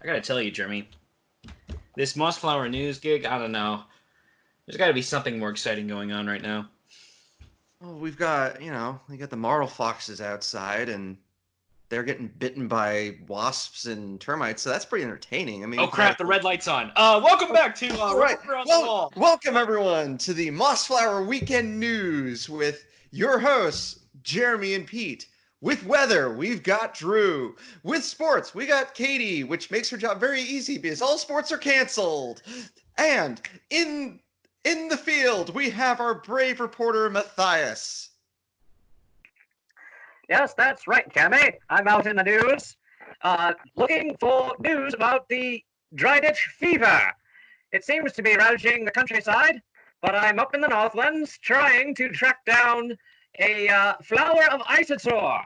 I gotta tell you, Jeremy, this Mossflower News gig, I don't know. There's gotta be something more exciting going on right now. Well, we got the Marlfoxes outside, and they're getting bitten by wasps and termites, so that's pretty entertaining. I mean, Oh we've had crap, the red light's on. Welcome back to all right. Reporter on the Well, Wall. welcome everyone to the Mossflower Weekend News with your hosts, Jeremy and Pete. With weather, we've got Drew. With sports, we got Katie, which makes her job very easy because all sports are canceled. And in the field, we have our brave reporter, Matthias. Yes, that's right, Jeremy. I'm out in the news, looking for news about the dry ditch fever. It seems to be ravaging the countryside, but I'm up in the Northlands trying to track down a flower of isosaur.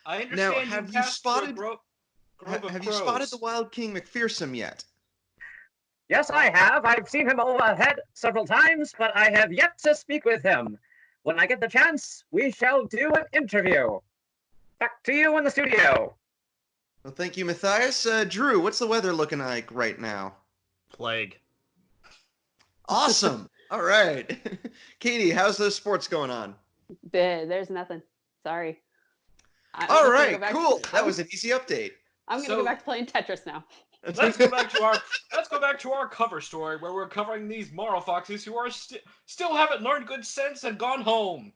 I understand Now, have you spotted the the Wild King McPherson yet? Yes, I have. I've seen him overhead several times, but I have yet to speak with him. When I get the chance, we shall do an interview. Back to you in the studio. Well, thank you, Matthias. Drew, what's the weather looking like right now? Plague. Awesome. All right. Katie, how's those sports going on? There's nothing. Sorry. All right, cool. That was an easy update. I'm gonna go back to playing Tetris now. Let's go back to our cover story where we're covering these Marlfoxes who are still haven't learned good sense and gone home.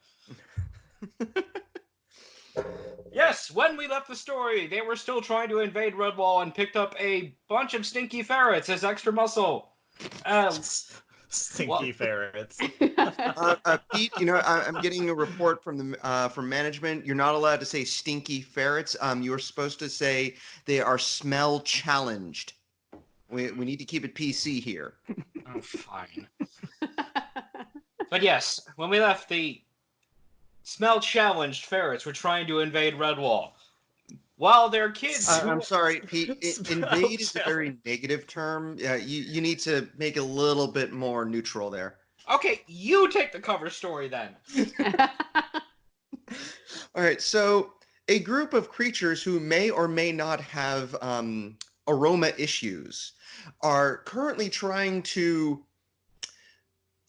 Yes, when we left the story, they were still trying to invade Redwall and picked up a bunch of stinky ferrets as extra muscle. Stinky ferrets. Pete, I'm getting a report from from management. You're not allowed to say stinky ferrets. You're supposed to say they are smell challenged. We need to keep it PC here. Oh, fine. But yes, when we left, the smell challenged ferrets were trying to invade Redwall. While their kids... I'm sorry, Pete. Invade is a very negative term. You need to make it a little bit more neutral there. Okay, you take the cover story then. All right, so a group of creatures who may or may not have aroma issues are currently trying to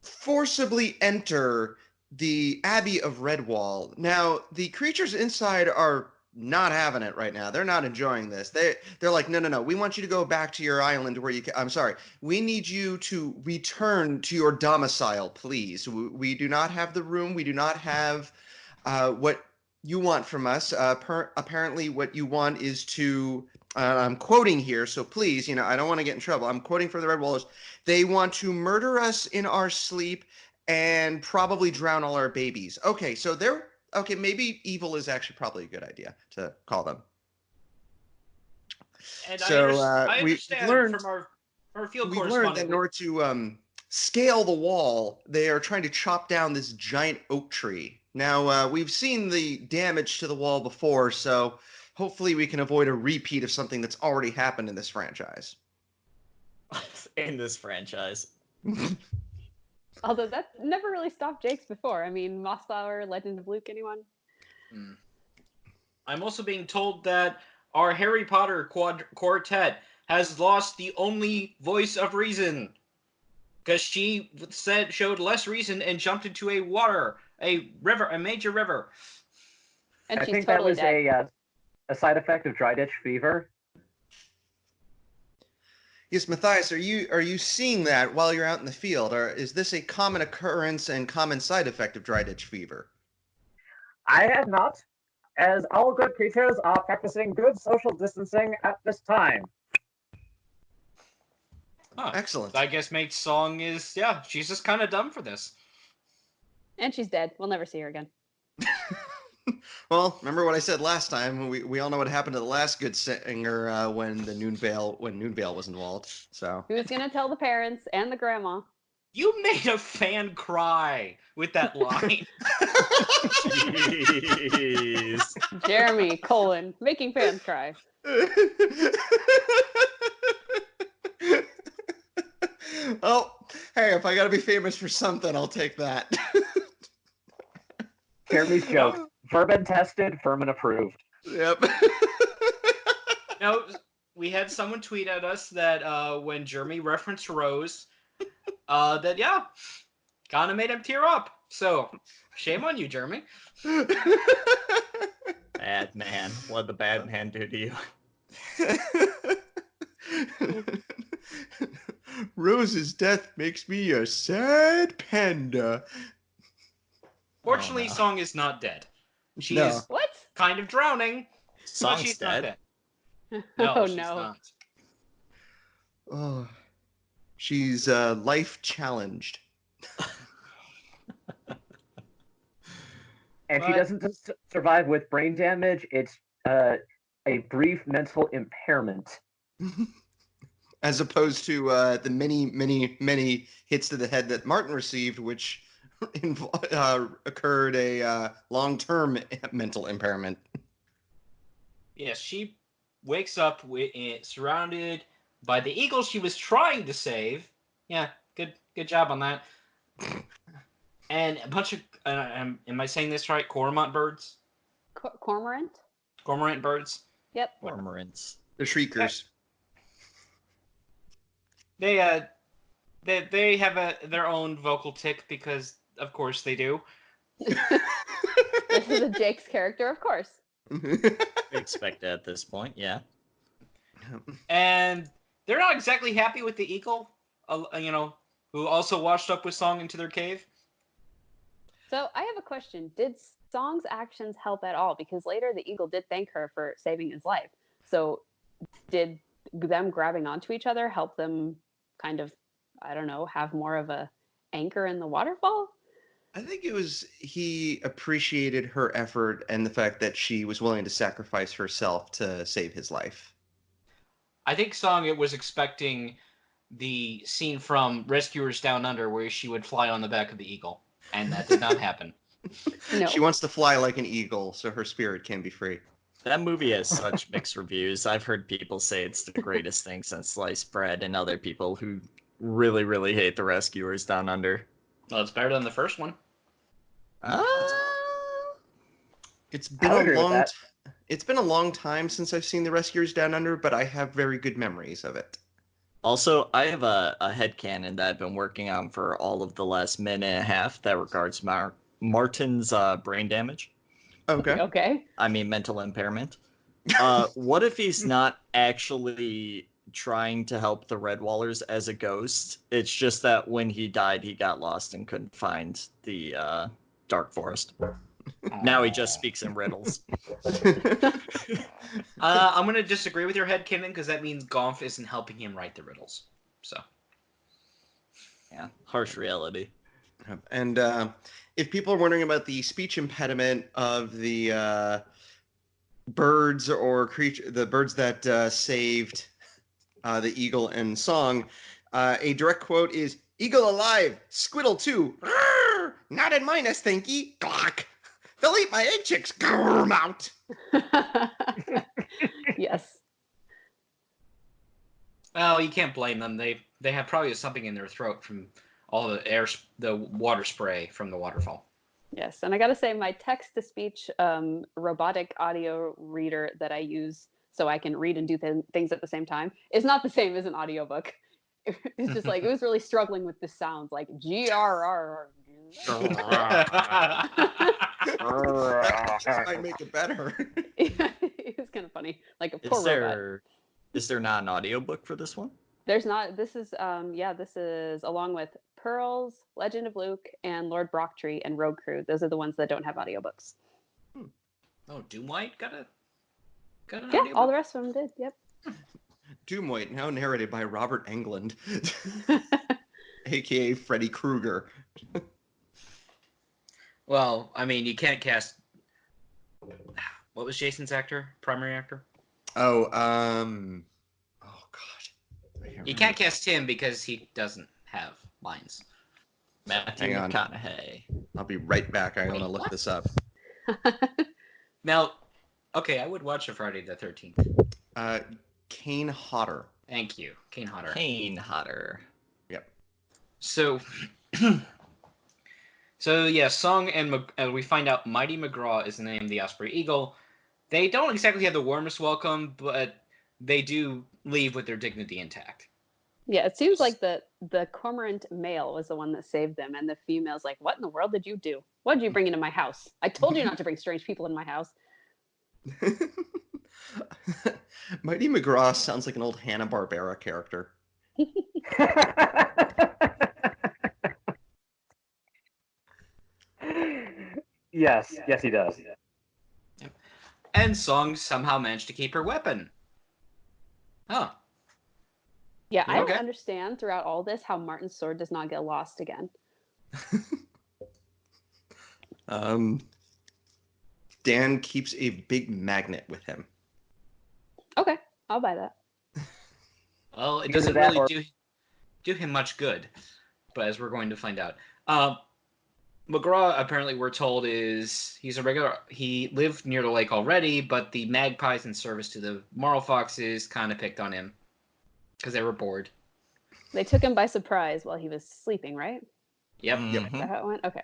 forcibly enter the Abbey of Redwall. Now, the creatures inside are not having it right now. They're not enjoying this. They're like, no. We want you to go back to your island where I'm sorry. We need you to return to your domicile, please. We do not have the room. We do not have what you want from us. Apparently, what you want is to. I'm quoting here, so please, I don't want to get in trouble. I'm quoting for the Red Wallers. They want to murder us in our sleep and probably drown all our babies. Okay, so they're. Okay, maybe evil is actually probably a good idea to call them. And so I understand learned, from our field we correspondent. learned that in order to scale the wall, they are trying to chop down this giant oak tree. Now, we've seen the damage to the wall before, so hopefully we can avoid a repeat of something that's already happened in this franchise. In this franchise. Although that never really stopped Jake's before. I mean, Mossflower, Legend of Luke, anyone? I'm also being told that our Harry Potter quartet has lost the only voice of reason. Because she showed less reason and jumped into a major river. And I she's think totally that was dead. a side effect of dry ditch fever. Yes, Matthias, are you seeing that while you're out in the field? Or is this a common occurrence and common side effect of dry ditch fever? I have not, as all good creatures are practicing good social distancing at this time. Huh. Excellent. I guess Mate's song is, she's just kind of dumb for this. And she's dead. We'll never see her again. Well, remember what I said last time. We all know what happened to the last good singer when Noonvale was involved. So Who's gonna tell the parents and the grandma? You made a fan cry with that line. Jeez. Jeremy, making fans cry. Oh, hey, if I gotta be famous for something, I'll take that. Jeremy's joke. Vermin tested, Furman approved. Yep. Now, we we had someone tweet at us that when Jeremy referenced Rose, that yeah, kind of made him tear up. So shame on you, Jeremy. Bad man. What did the bad man do to you? Rose's death makes me a sad panda. Fortunately, no. Song is not dead. She No. is What? kind of drowning, but Song's she's dead. not dead. No, Oh she's no. not. Oh, she's life challenged. And she But- doesn't just survive with brain damage, it's a brief mental impairment. As opposed to the many hits to the head that Martin received, which occurred a long-term mental impairment. Yes, she wakes up surrounded by the eagle she was trying to save. Yeah, good job on that. And a bunch of am I saying this right? Cormorant birds, Cormorant? cormorant birds. Yep. Cormorants. The Shriekers. They have their own vocal tick because of course they do. This is a Jake's character, of course. We expect it at this point, yeah. And they're not exactly happy with the eagle, who also washed up with Song into their cave. So I have a question. Did Song's actions help at all? Because later the eagle did thank her for saving his life. So did them grabbing onto each other help them kind of, I don't know, have more of a anchor in the waterfall? I think it was he appreciated her effort and the fact that she was willing to sacrifice herself to save his life. I think Song was expecting the scene from Rescuers Down Under where she would fly on the back of the eagle, and that did not happen. No. She wants to fly like an eagle so her spirit can be free. That movie has such mixed reviews. I've heard people say it's the greatest thing since sliced bread, and other people who really, really hate The Rescuers Down Under. Well, it's better than the first one. It's been I'll a agree with long that. It's been a long time since I've seen The Rescuers Down Under, but I have very good memories of it. Also, I have a headcanon that I've been working on for all of the last minute and a half that regards Martin's brain damage. Okay. Okay. I mean, mental impairment. What if he's not actually trying to help the Redwallers as a ghost? It's just that when he died, he got lost and couldn't find the Dark Forest. Now he just speaks in riddles. I'm going to disagree with your headcanon because that means Gomph isn't helping him write the riddles. So, Yeah, harsh reality. And if people are wondering about the speech impediment of the birds or the birds that saved the eagle and Song, a direct quote is, "Eagle alive, squiddle too. Rrr, not in my nest, thanky. Glock. They'll eat my egg chicks. Grrr, out." Yes. well, you can't blame them. They have probably something in their throat from all the water spray from the waterfall. Yes. And I got to say, my text to speech robotic audio reader that I use so I can read and do things at the same time is not the same as an audiobook. It's just like, it was really struggling with the sounds like GRR. That might make it better. It was kind of funny. Like a poor robot. Is there not an audiobook for this one? There's not. This is this is along with Pearls, Legend of Luke, and Lord Brocktree and Rogue Crew. Those are the ones that don't have audiobooks. Oh, Doom White got an Yeah, audiobook? all the rest of them did. Yep. Doomwhite, now narrated by Robert Englund, aka Freddy Krueger. Well, I mean, you can't cast. What was Jason's primary actor? Oh God. You can't cast him because he doesn't have lines. Matthew Hang on. McConaughey. I'll be right back. I want to Wait, look what? this up. Now, okay, I would watch a Friday the 13th. Kane Hodder. Thank you, Kane Hodder. Kane Hodder. So, yeah, Song and we find out Mighty McGraw is the name of the Osprey Eagle. They don't exactly have the warmest welcome, but they do leave with their dignity intact. Yeah, it seems like the cormorant male was the one that saved them, and the female's like, "What in the world did you do? What did you bring into my house? I told you not to bring strange people in my house." Mighty McGraw sounds like an old Hanna-Barbera character. Yes, he does. And Song somehow managed to keep her weapon. Huh. Yeah, I Okay. don't understand throughout all this how Martin's sword does not get lost again. Dan keeps a big magnet with him. Okay, I'll buy that. Well, it Either doesn't that really or- do him much good, but as we're going to find out. McGraw, apparently we're told, he's a regular. He lived near the lake already, but the magpies in service to the Marlfoxes kind of picked on him because they were bored. They took him by surprise while he was sleeping, right? Yep. Is that how it went? Okay.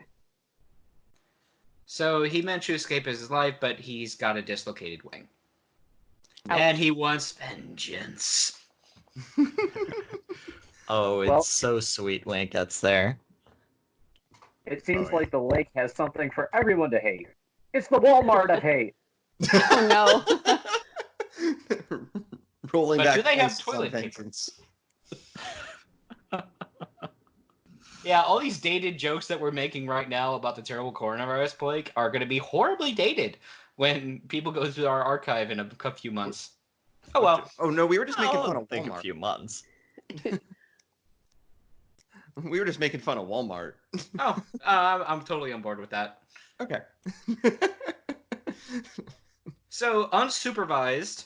So he managed to escape his life, but he's got a dislocated wing. Ouch. And he wants vengeance. Oh, it's Well- so sweet when it gets there. It seems like the lake has something for everyone to hate. It's the Walmart of hate. Oh no. Rolling But back do they have places on toilet paper? vengeance. Yeah, all these dated jokes that we're making right now about the terrible coronavirus plague are going to be horribly dated when people go through our archive in a few months. Oh well. Oh no, we were just making I'll fun of think a Walmart. few months. We were just making fun of Walmart. Oh, I'm totally on board with that. Okay. So, unsupervised,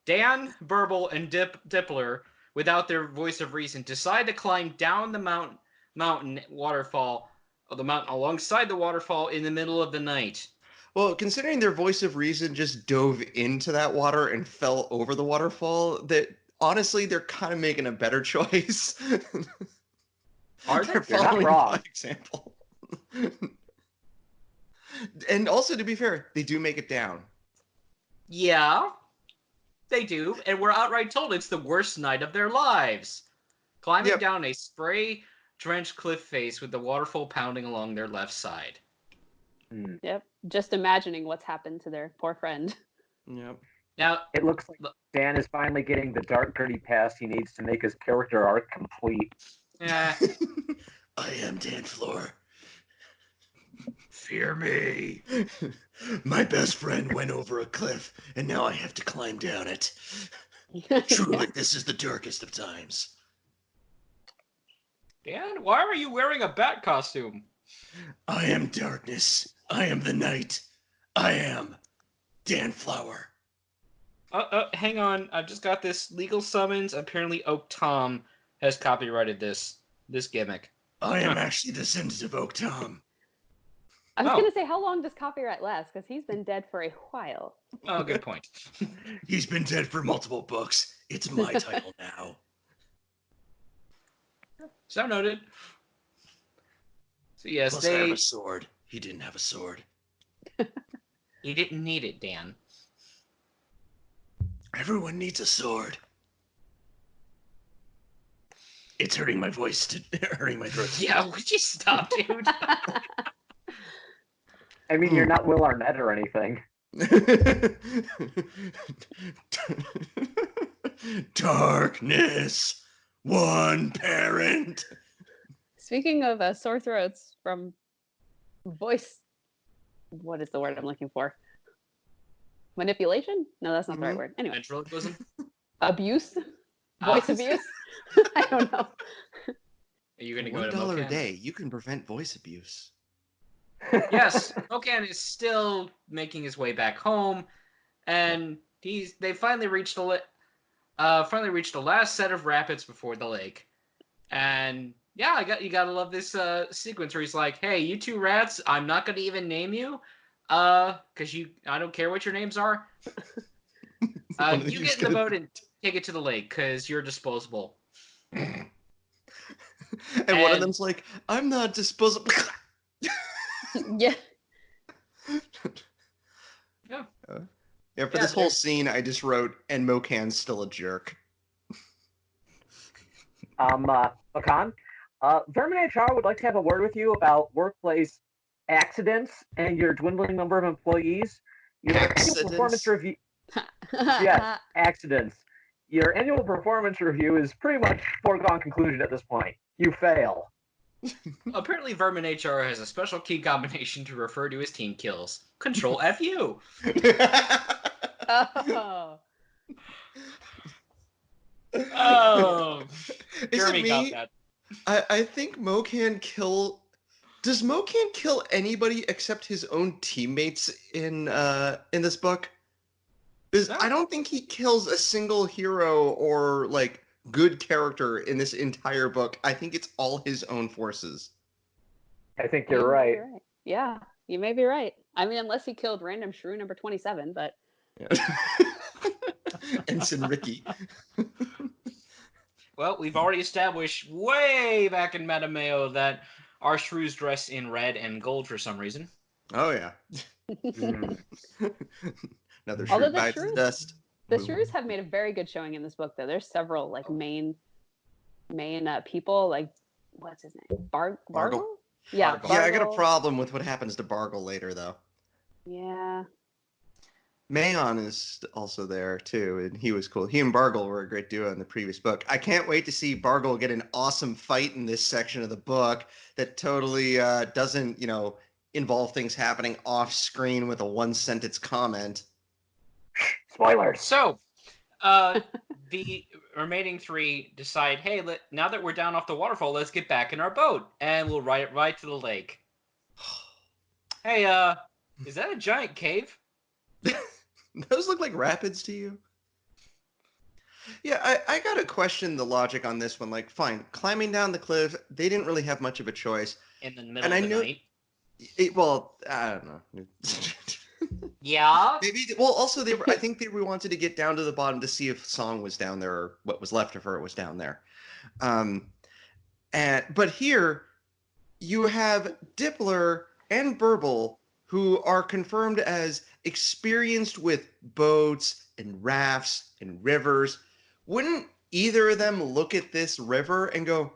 Dan, Burble, and Dippler, without their voice of reason, decide to climb down the mountain waterfall, or the mountain alongside the waterfall in the middle of the night. Well, considering their voice of reason just dove into that water and fell over the waterfall, that honestly, they're kind of making a better choice. Are they? They're You're not following wrong. by example. And also, to be fair, they do make it down. Yeah, they do, and we're outright told it's the worst night of their lives. Climbing Yep. down a spray-drenched cliff face with the waterfall pounding along their left side. Yep. Just imagining what's happened to their poor friend. Yep. Now, It looks like Dan is finally getting the dark, gritty past he needs to make his character arc complete. eh, I am Dan Floor. fear me. My best friend went over a cliff, and now I have to climb down it. Truly, this is the darkest of times. Dan, why are you wearing a bat costume? I am darkness. I am the night. I am Dan Flower. Hang on. I've just got this legal summons. Apparently, Oak Tom has copyrighted this gimmick. I am actually the descendant of Oak Tom. I was Oh. going to say, how long does copyright last? Because he's been dead for a while. Oh, good point. He's been dead for multiple books. It's my title now. So noted. So yes, Plus, I have a sword. He didn't have a sword. He didn't need it, Dan. Everyone needs a sword. It's hurting my voice, hurting my throat. Yeah, would you stop, dude? I mean, you're not Will Arnett or anything. Darkness, one parent. Speaking of sore throats from voice, what is the word I'm looking for? Manipulation? No, that's not the right word. Anyway, Ventriloquism? abuse? Voice abuse? I don't know. Are you going to go to $1 a Mocan? day, you can prevent voice abuse. Yes, Mocan is still making his way back home, and they finally reached the last set of rapids before the lake, and yeah, you gotta love this sequence where he's like, "Hey, you two rats, I'm not gonna even name you, cause I don't care what your names are. One of You you's get in the gonna- boat and take it to the lake, cause you're disposable." And one of And- them's like, I'm not disposable. Yeah. Yeah. Yeah, for Yeah, this whole there's- scene, I just wrote, and Mokan's still a jerk. Makan, Vermin HR would like to have a word with you about workplace accidents and your dwindling number of employees. Your annual performance Accidents? review. Yes, accidents. Your annual performance review is pretty much foregone conclusion at this point. You fail. Apparently, Vermin HR has a special key combination to refer to his team kills. Control FU. Oh. Oh, Is Jeremy it got me? that. I think Mokan kill. Does Mokan kill anybody except his own teammates in this book? Because No. I don't think he kills a single hero or like good character in this entire book. I think it's all his own forces. I think You you're may right. be right. Yeah, you may be right. I mean, unless he killed random shrew number 27, but Ensign Ricky. Well, we've already established way back in Metameo that our shrews dress in red and gold for some reason. Oh yeah. Mm. Another Although shrew the bites the shrews- dust. the shrews have made a very good showing in this book, though. There's several like main people, like what's his name, Bargle. Bargle? Yeah, Bargle. Yeah, I got a Bargle. problem with what happens to Bargle later though. Yeah, Mayon is also there too, and he was cool. He and Bargle were a great duo in the previous book. I can't wait to see Bargle get an awesome fight in this section of the book that totally doesn't, involve things happening off screen with a one-sentence comment. Spoilers. So, the remaining three decide, hey, now that we're down off the waterfall, let's get back in our boat, and we'll ride it right to the lake. Hey, is that a giant cave? Those look like rapids to you? Yeah, I gotta question the logic on this one. Like, fine, climbing down the cliff, they didn't really have much of a choice. In the middle And I of the knew- night? Well, I don't know. Yeah? Maybe. Well, also I think they wanted to get down to the bottom to see if Song was down there or what was left of her was down there. But here you have Dippler and Burble who are confirmed as experienced with boats and rafts and rivers. Wouldn't either of them look at this river and go,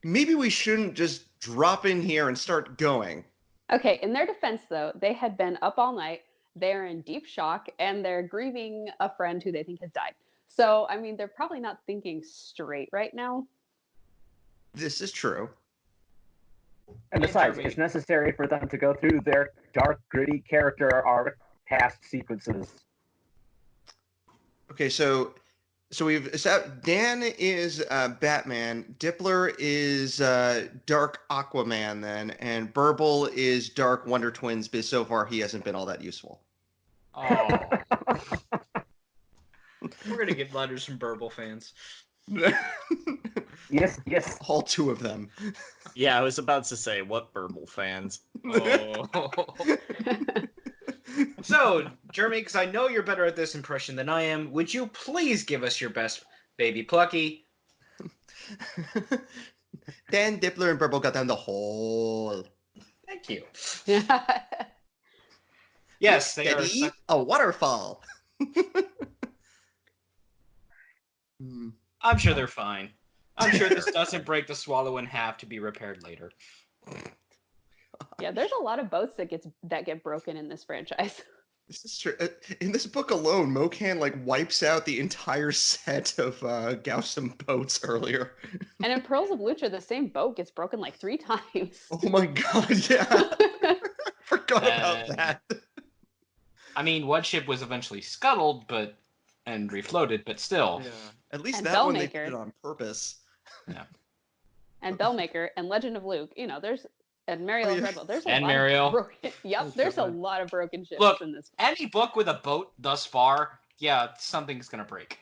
maybe we shouldn't just drop in here and start going? Okay, in their defense, though, they had been up all night. They're in deep shock, and they're grieving a friend who they think has died. So, I mean, they're probably not thinking straight right now. This is true. And besides, Jeremy. it's necessary for them to go through their dark, gritty character arc past sequences. Okay, so we've Dan is Batman, Dippler is Dark Aquaman then, and Burble is Dark Wonder Twins, but so far he hasn't been all that useful. Oh. We're gonna get letters from Burble fans. Yes. All two of them. Yeah, I was about to say, what Burble fans? Oh. So, Jeremy, because I know you're better at this impression than I am, would you please give us your best Baby Plucky? Dan, Dippler, and Burble got down the hole. Thank you. Yes, they are. Steady, a waterfall. I'm sure they're fine. I'm sure this doesn't break the Swallow in half to be repaired later. Yeah, there's a lot of boats that get broken in this franchise. This is true. In this book alone, Mokan wipes out the entire set of Gaussum boats earlier. And in Pearls of Lucha, the same boat gets broken like 3 times. Oh my god, yeah. Forgot about that. I mean, one ship was eventually scuttled, and refloated, but still. Yeah. At least And that one they Bellmaker. did it on purpose. And Bellmaker and Legend of Luke, and Mariel Oh, yeah. Rebel. There's a And lot Mariel. of broken. Yep, Oh, there's a God. lot of broken ships Look, in this. Any book with a boat thus far, yeah, something's gonna break.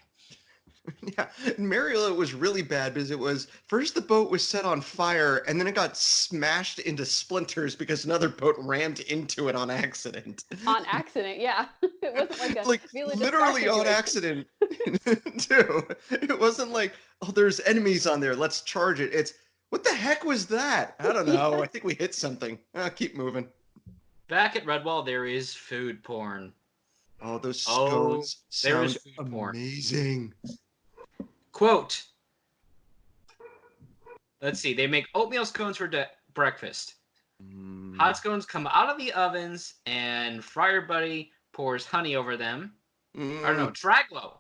Yeah, Mariel, it was really bad because it was first the boat was set on fire and then it got smashed into splinters because another boat rammed into it on accident. On accident, yeah. It wasn't like a Like Village of literally Star on situation. accident too. It wasn't like, oh, there's enemies on there, let's charge it. It's what the heck was that? I don't know. Yeah. I think we hit something. Keep moving. Back at Redwall, there is food porn. Oh, those Oh, scones there is sound food porn. amazing. Quote. Let's see. They make oatmeal scones for breakfast. Hot scones come out of the ovens, and Friar Buddy pours honey over them. Or no, Draglow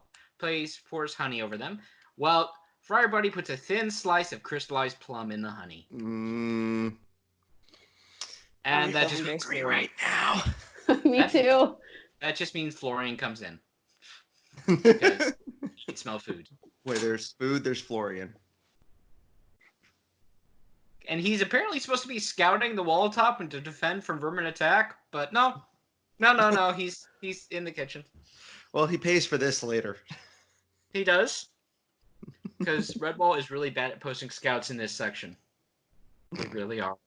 pours honey over them. Well, Friar Buddy puts a thin slice of crystallized plum in the honey. And that just makes me right now. Me too. That just means Florian comes in. Because he can smell food. Wait, there's food, there's Florian. And he's apparently supposed to be scouting the wall top and to defend from vermin attack, but no. No, he's in the kitchen. Well, he pays for this later. He does. Because Redwall is really bad at posting scouts in this section. They really are.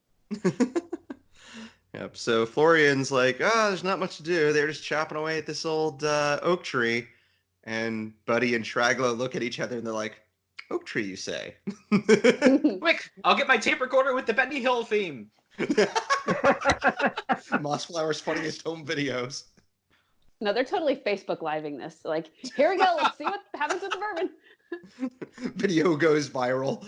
Yep, so Florian's like, there's not much to do. They're just chopping away at this old oak tree. And Buddy and Shraglow look at each other and they're like, oak tree, you say? Quick, I'll get my tape recorder with the Benny Hill theme. Mossflower's funniest home videos. No, they're totally Facebook living this. Like, here we go. Let's see what happens with the vermin. Video goes viral.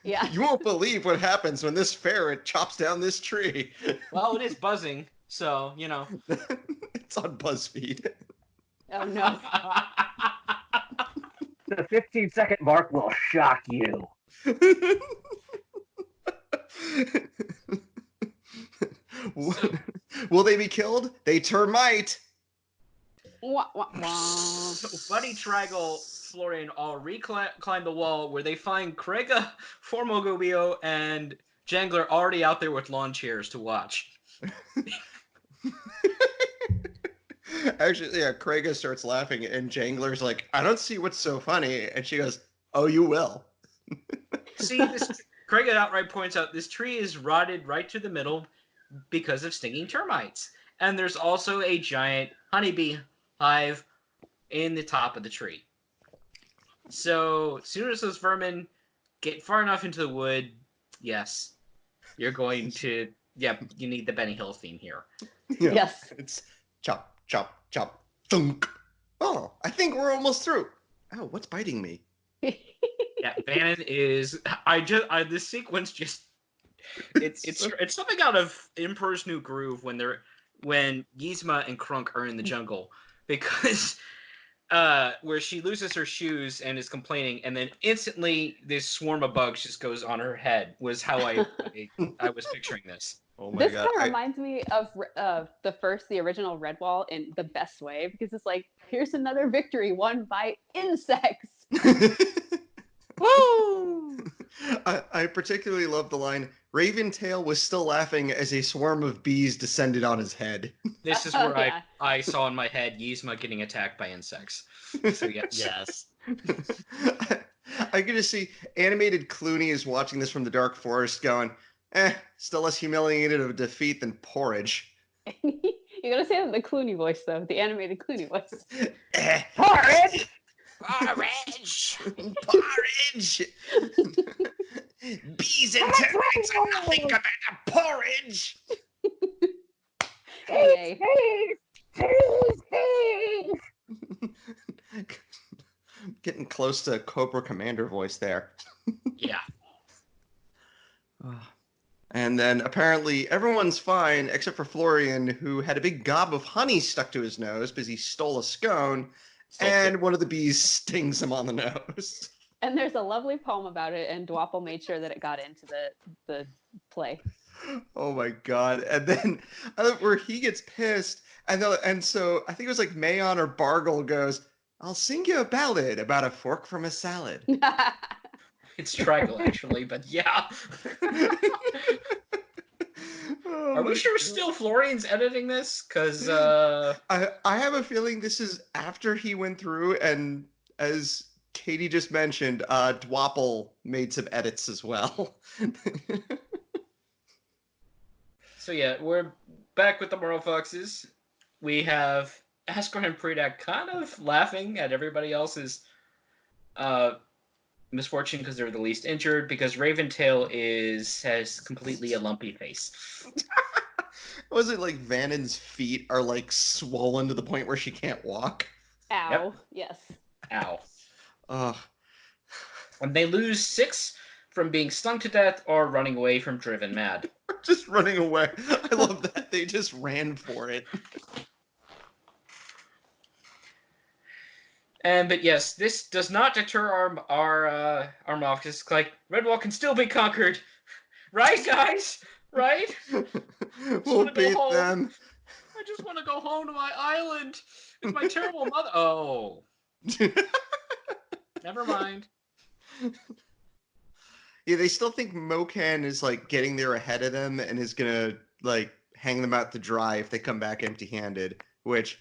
Yeah. You won't believe what happens when this ferret chops down this tree. Well, it is buzzing, so, you know. It's on BuzzFeed. Oh, no. The 15-second mark will shock you. Will they be killed? They termite. Wah, wah, wah. So Buddy, Traggle, Florian all reclimb the wall where they find Krega, Formogobio, and Jangler already out there with lawn chairs to watch. Actually, yeah, Krega starts laughing and Jangler's like, I don't see what's so funny. And she goes, oh, you will. See, Krega outright points out this tree is rotted right to the middle because of stinging termites. And there's also a giant honeybee hive in the top of the tree. So, as soon as those vermin get far enough into the wood, yes, you're going to, you need the Benny Hill theme here. Yeah, Yes. It's chop, chop, chop, thunk. Oh, I think we're almost through. Oh, what's biting me? Yeah, Bannon is, this sequence just, it's something out of Emperor's New Groove when Yzma and Krunk are in the jungle, because where she loses her shoes and is complaining, and then instantly this swarm of bugs just goes on her head, was how I was picturing this. Oh my This god. kind of reminds me of the original Redwall in the best way, because it's like, here's another victory won by insects. Woo! I particularly love the line, Raventail was still laughing as a swarm of bees descended on his head. This is where Yeah. I saw in my head Yzma getting attacked by insects. So yes. Yes. I get to see animated Clooney is watching this from the dark forest going, still less humiliated of a defeat than porridge. You gotta say that in the Clooney voice, though, the animated Clooney voice. Porridge! Porridge! Porridge! Bees and termites are nothing compared to porridge! Hey. Getting close to Cobra Commander voice there. Yeah. And then apparently everyone's fine except for Florian, who had a big gob of honey stuck to his nose because he stole a scone, and one of the bees stings him on the nose. And there's a lovely poem about it, and Dwapple made sure that it got into the play. Oh my god. And then where he gets pissed, and so I think it was like Mayon or Bargle goes, I'll sing you a ballad about a fork from a salad. It's Traggle, actually, but yeah. Oh Are we my sure God. still Florian's editing this? Because, I have a feeling this is after he went through, and as Katie just mentioned, Dwapple made some edits as well. So yeah, we're back with the Marlfoxes. We have Asgard and Predak kind of laughing at everybody else's misfortune because they're the least injured, because Raventail has completely a lumpy face. Was it like Vanon's feet are like swollen to the point where she can't walk? Ow. Yes. Ow. Ugh. And they lose 6 from being stung to death or running away from driven mad. Just running away. I love that. They just ran for it. But yes, this does not deter our Marlfox. It's like Redwall can still be conquered, right, guys? Right? We'll wanna go beat home. them. I just want to go home to my island with my terrible mother. Oh, never mind. Yeah, they still think Mokan is like getting there ahead of them and is gonna like hang them out to dry if they come back empty-handed. Which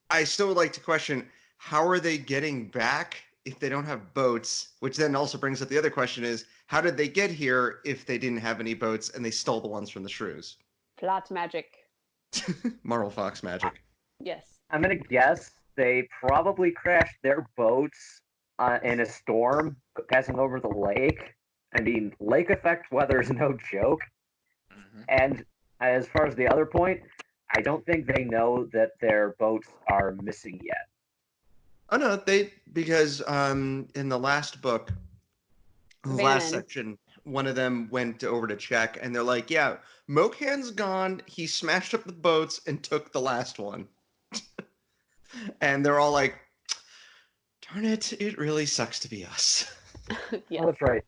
I still would like to question: how are they getting back if they don't have boats? Which then also brings up the other question: is how did they get here if they didn't have any boats and they stole the ones from the shrews? Plot magic. Marlfox magic. Yes. I'm gonna guess they probably crashed their boats in a storm passing over the lake. I mean, lake effect weather is no joke. Mm-hmm. And as far as the other point, I don't think they know that their boats are missing yet. Oh no, because in the last book, the last section, one of them went over to check, and they're like, "Yeah, Mokan's gone. He smashed up the boats and took the last one." And they're all like, "Darn it! It really sucks to be us." Yes. Oh, that's right.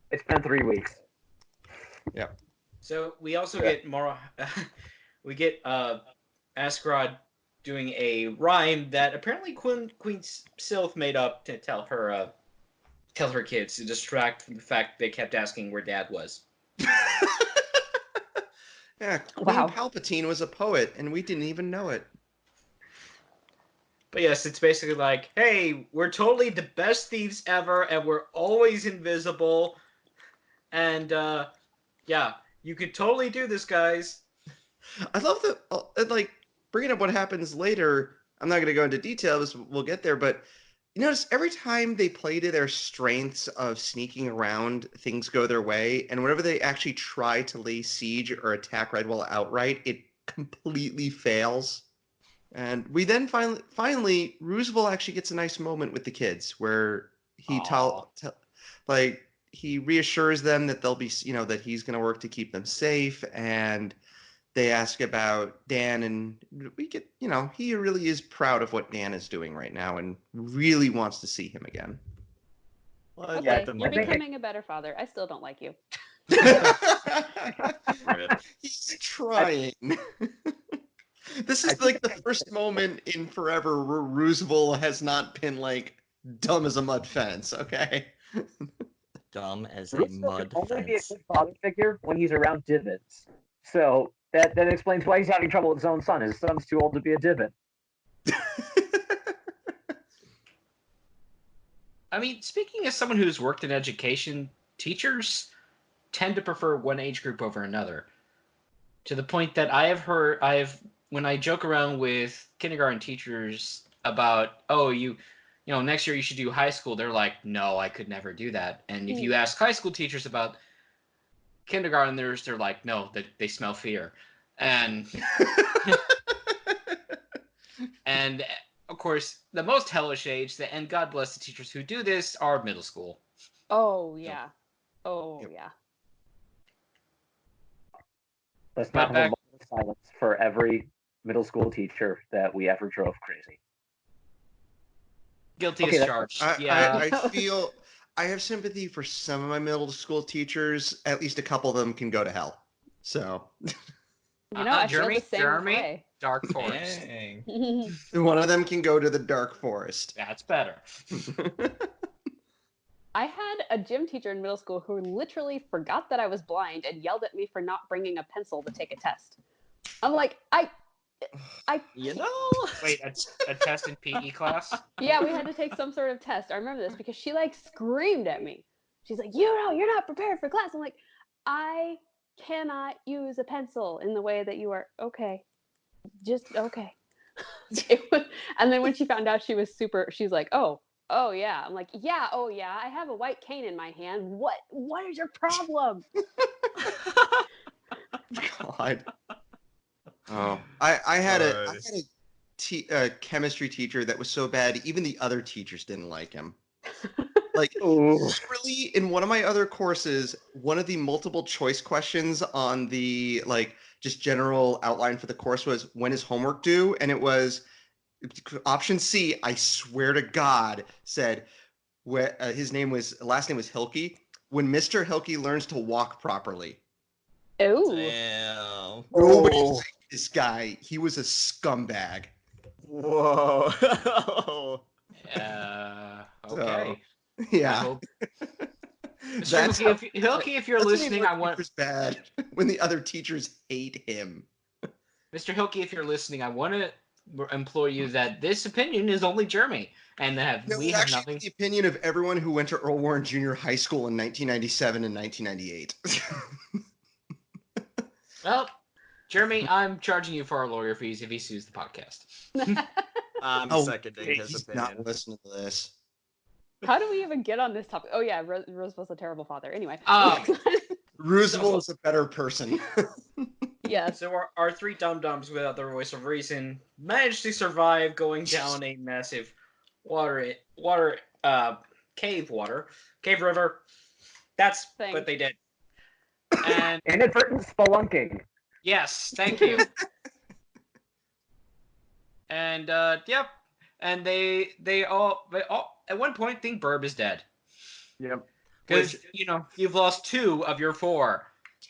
It's been 3 weeks. Yep. So we also get more. We get Askarod doing a rhyme that apparently Queen Sylph made up to tell her kids to distract from the fact they kept asking where Dad was. Yeah, Queen Wow. Palpatine was a poet, and we didn't even know it. But yes, it's basically like, hey, we're totally the best thieves ever, and we're always invisible. And, yeah, you could totally do this, guys. I love that, like, bringing up what happens later, I'm not going to go into details, we'll get there, but you notice every time they play to their strengths of sneaking around, things go their way, and whenever they actually try to lay siege or attack Redwall outright, it completely fails. And we then finally, Roosevelt actually gets a nice moment with the kids where he he reassures them that they'll be, that he's going to work to keep them safe, and they ask about Dan, and we get, he really is proud of what Dan is doing right now and really wants to see him again. Well, I'd Okay, let them you're know. becoming a better father. I still don't like you. He's trying. This is like the first moment in forever where Roosevelt has not been like dumb as a mud fence, okay? Dumb as a Roosevelt mud can only be a fence. good father figure when he's around divots. So that explains why he's having trouble with his own son. His son's too old to be a divot. I mean, speaking as someone who's worked in education, teachers tend to prefer one age group over another. To the point that when I joke around with kindergarten teachers about, oh, next year you should do high school, they're like, no, I could never do that. And if you ask high school teachers about kindergarteners, they're like, no, they smell fear. And and of course, the most hellish age, and God bless the teachers who do this, are middle school. Oh yeah. Oh Yep. yeah. Let's But not have a moment of silence for every middle school teacher that we ever drove crazy. Guilty Okay, as that's- charged. I feel I have sympathy for some of my middle school teachers. At least a couple of them can go to hell. So You know, I Jeremy, feel the same Jeremy, way. Dark Forest. Dang. one of them can go to the dark forest. That's better. I had a gym teacher in middle school who literally forgot that I was blind and yelled at me for not bringing a pencil to take a test. I'm like, You know? Wait, a test in PE class? yeah, we had to take some sort of test. I remember this because she like screamed at me. She's like, you're not prepared for class. I'm like, I cannot use a pencil in the way that you are. Okay, just okay. And then when she found out, she's like, oh yeah. I'm like, yeah, oh yeah. I have a white cane in my hand. What is your problem? God. Oh, I had a chemistry teacher that was so bad, even the other teachers didn't like him. Like, Ooh. literally, in one of my other courses, one of the multiple choice questions on the, like, just general outline for the course was, when is homework due? And it was option C, I swear to God, said, his last name was Hilke, when Mr. Hilke learns to walk properly. Oh, Damn. Nobody Oh. liked this guy. He was a scumbag. Whoa. Okay. I Yeah. hope. Mr. That's Hilke, if you're that's when listening, he I learned want. he was bad when the other teachers hate him. Mr. Hilke, if you're listening, I want to implore you that this opinion is only Jeremy, and that No, we it have actually nothing. was the opinion of everyone who went to Earl Warren Junior High School in 1997 and 1998. Well, Jeremy, I'm charging you for our lawyer fees if he sues the podcast. I'm Oh, seconding his he's opinion. not listening to this. how do we even get on this topic? Oh yeah, Roosevelt's a terrible father. Anyway. Roosevelt is a better person. Yes. So our three dum-dums without their voice of reason managed to survive going down a massive cave river. That's Thing. what they did. And Inadvertent spelunking. yes, thank you. And yep. And they all at one point think Burb is dead. Yep. Because you've lost 2 of your 4.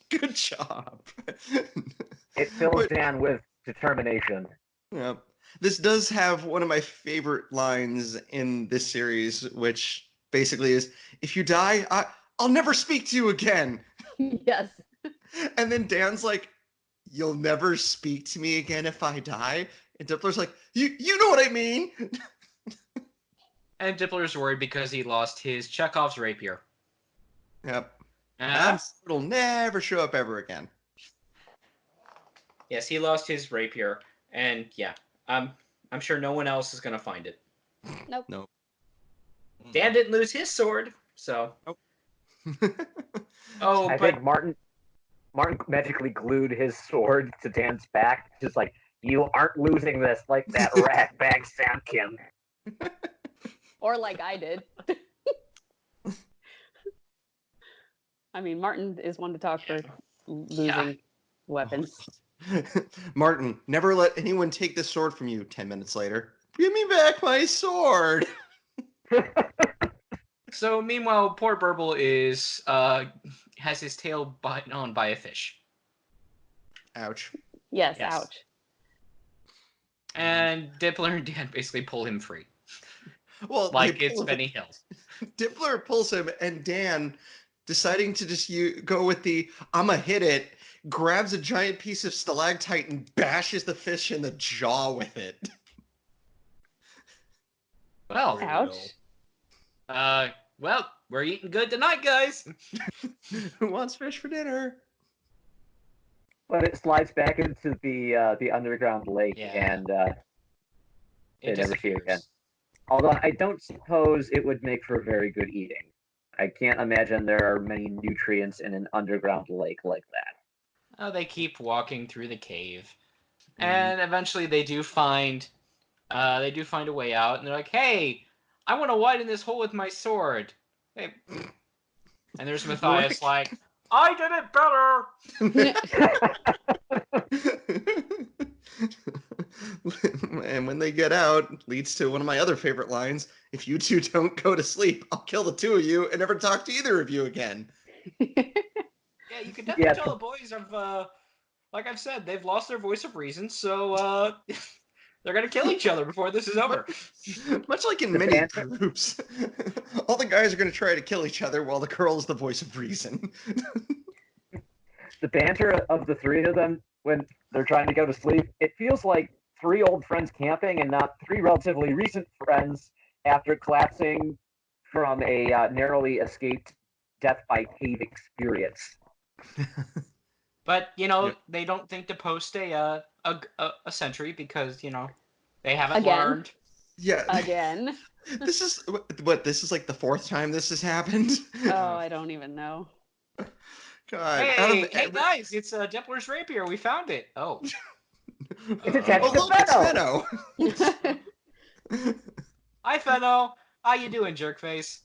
Good job. It fills Dan with determination. Yeah. This does have one of my favorite lines in this series, which basically is, if you die, I'll never speak to you again. Yes. And then Dan's like, you'll never speak to me again if I die? And Dippler's like, you know what I mean? And Dippler's worried because he lost his Chekhov's rapier. Yep. Uh, It'll never show up ever again. yes, he lost his rapier. And yeah, I'm sure no one else is going to find it. Nope. Nope. Dan didn't lose his sword, so. Oh, I but think Martin magically glued his sword to Dan's back, just like, you aren't losing this like that rat bag Samkin. Or like I did. I mean, Martin is one to talk for losing weapons. Martin, never let anyone take this sword from you. 10 minutes later, give me back my sword. So meanwhile, poor Burble has his tail bitten on by a fish. Ouch. Yes, Yes. ouch. And Dippler and Dan basically pull him free. Well, Like they it's pull him- Benny Hill. Dippler pulls him, and Dan, deciding to just go with the I'ma hit it, grabs a giant piece of stalactite and bashes the fish in the jaw with it. Well, Ouch. well, we're eating good tonight, guys. Who wants fish for dinner? But it slides back into the underground lake, Yeah. and they It never see it disappears. again. Although I don't suppose it would make for very good eating. I can't imagine there are many nutrients in an underground lake like that. Oh, they keep walking through the cave, and eventually they do find a way out. And they're like, "Hey, I want to widen this hole with my sword." Hey. And there's Matthias like, "I did it better." And when they get out, it leads to one of my other favorite lines. If you two don't go to sleep, I'll kill the 2 of you and never talk to either of you again. Yeah, you can definitely tell the boys have, like I've said, they've lost their voice of reason, so they're gonna kill each other before this is over. Much like in The many banter- groups, all the guys are going to try to kill each other while the girl is the voice of reason. The banter of the 3 of them when they're trying to go to sleep, it feels like 3 old friends camping and not 3 relatively recent friends after collapsing from a narrowly escaped death by cave experience. But they don't think to post a sentry because they haven't Again. learned. Yeah. Again. This is this is like the 4th time this has happened. Oh, I don't even know. God. Hey guys, it's Dippler's rapier. We found it. Oh. It's attached Oh, to look, it's Fenno. Fenno. Hi, Fenno. How you doing, jerkface?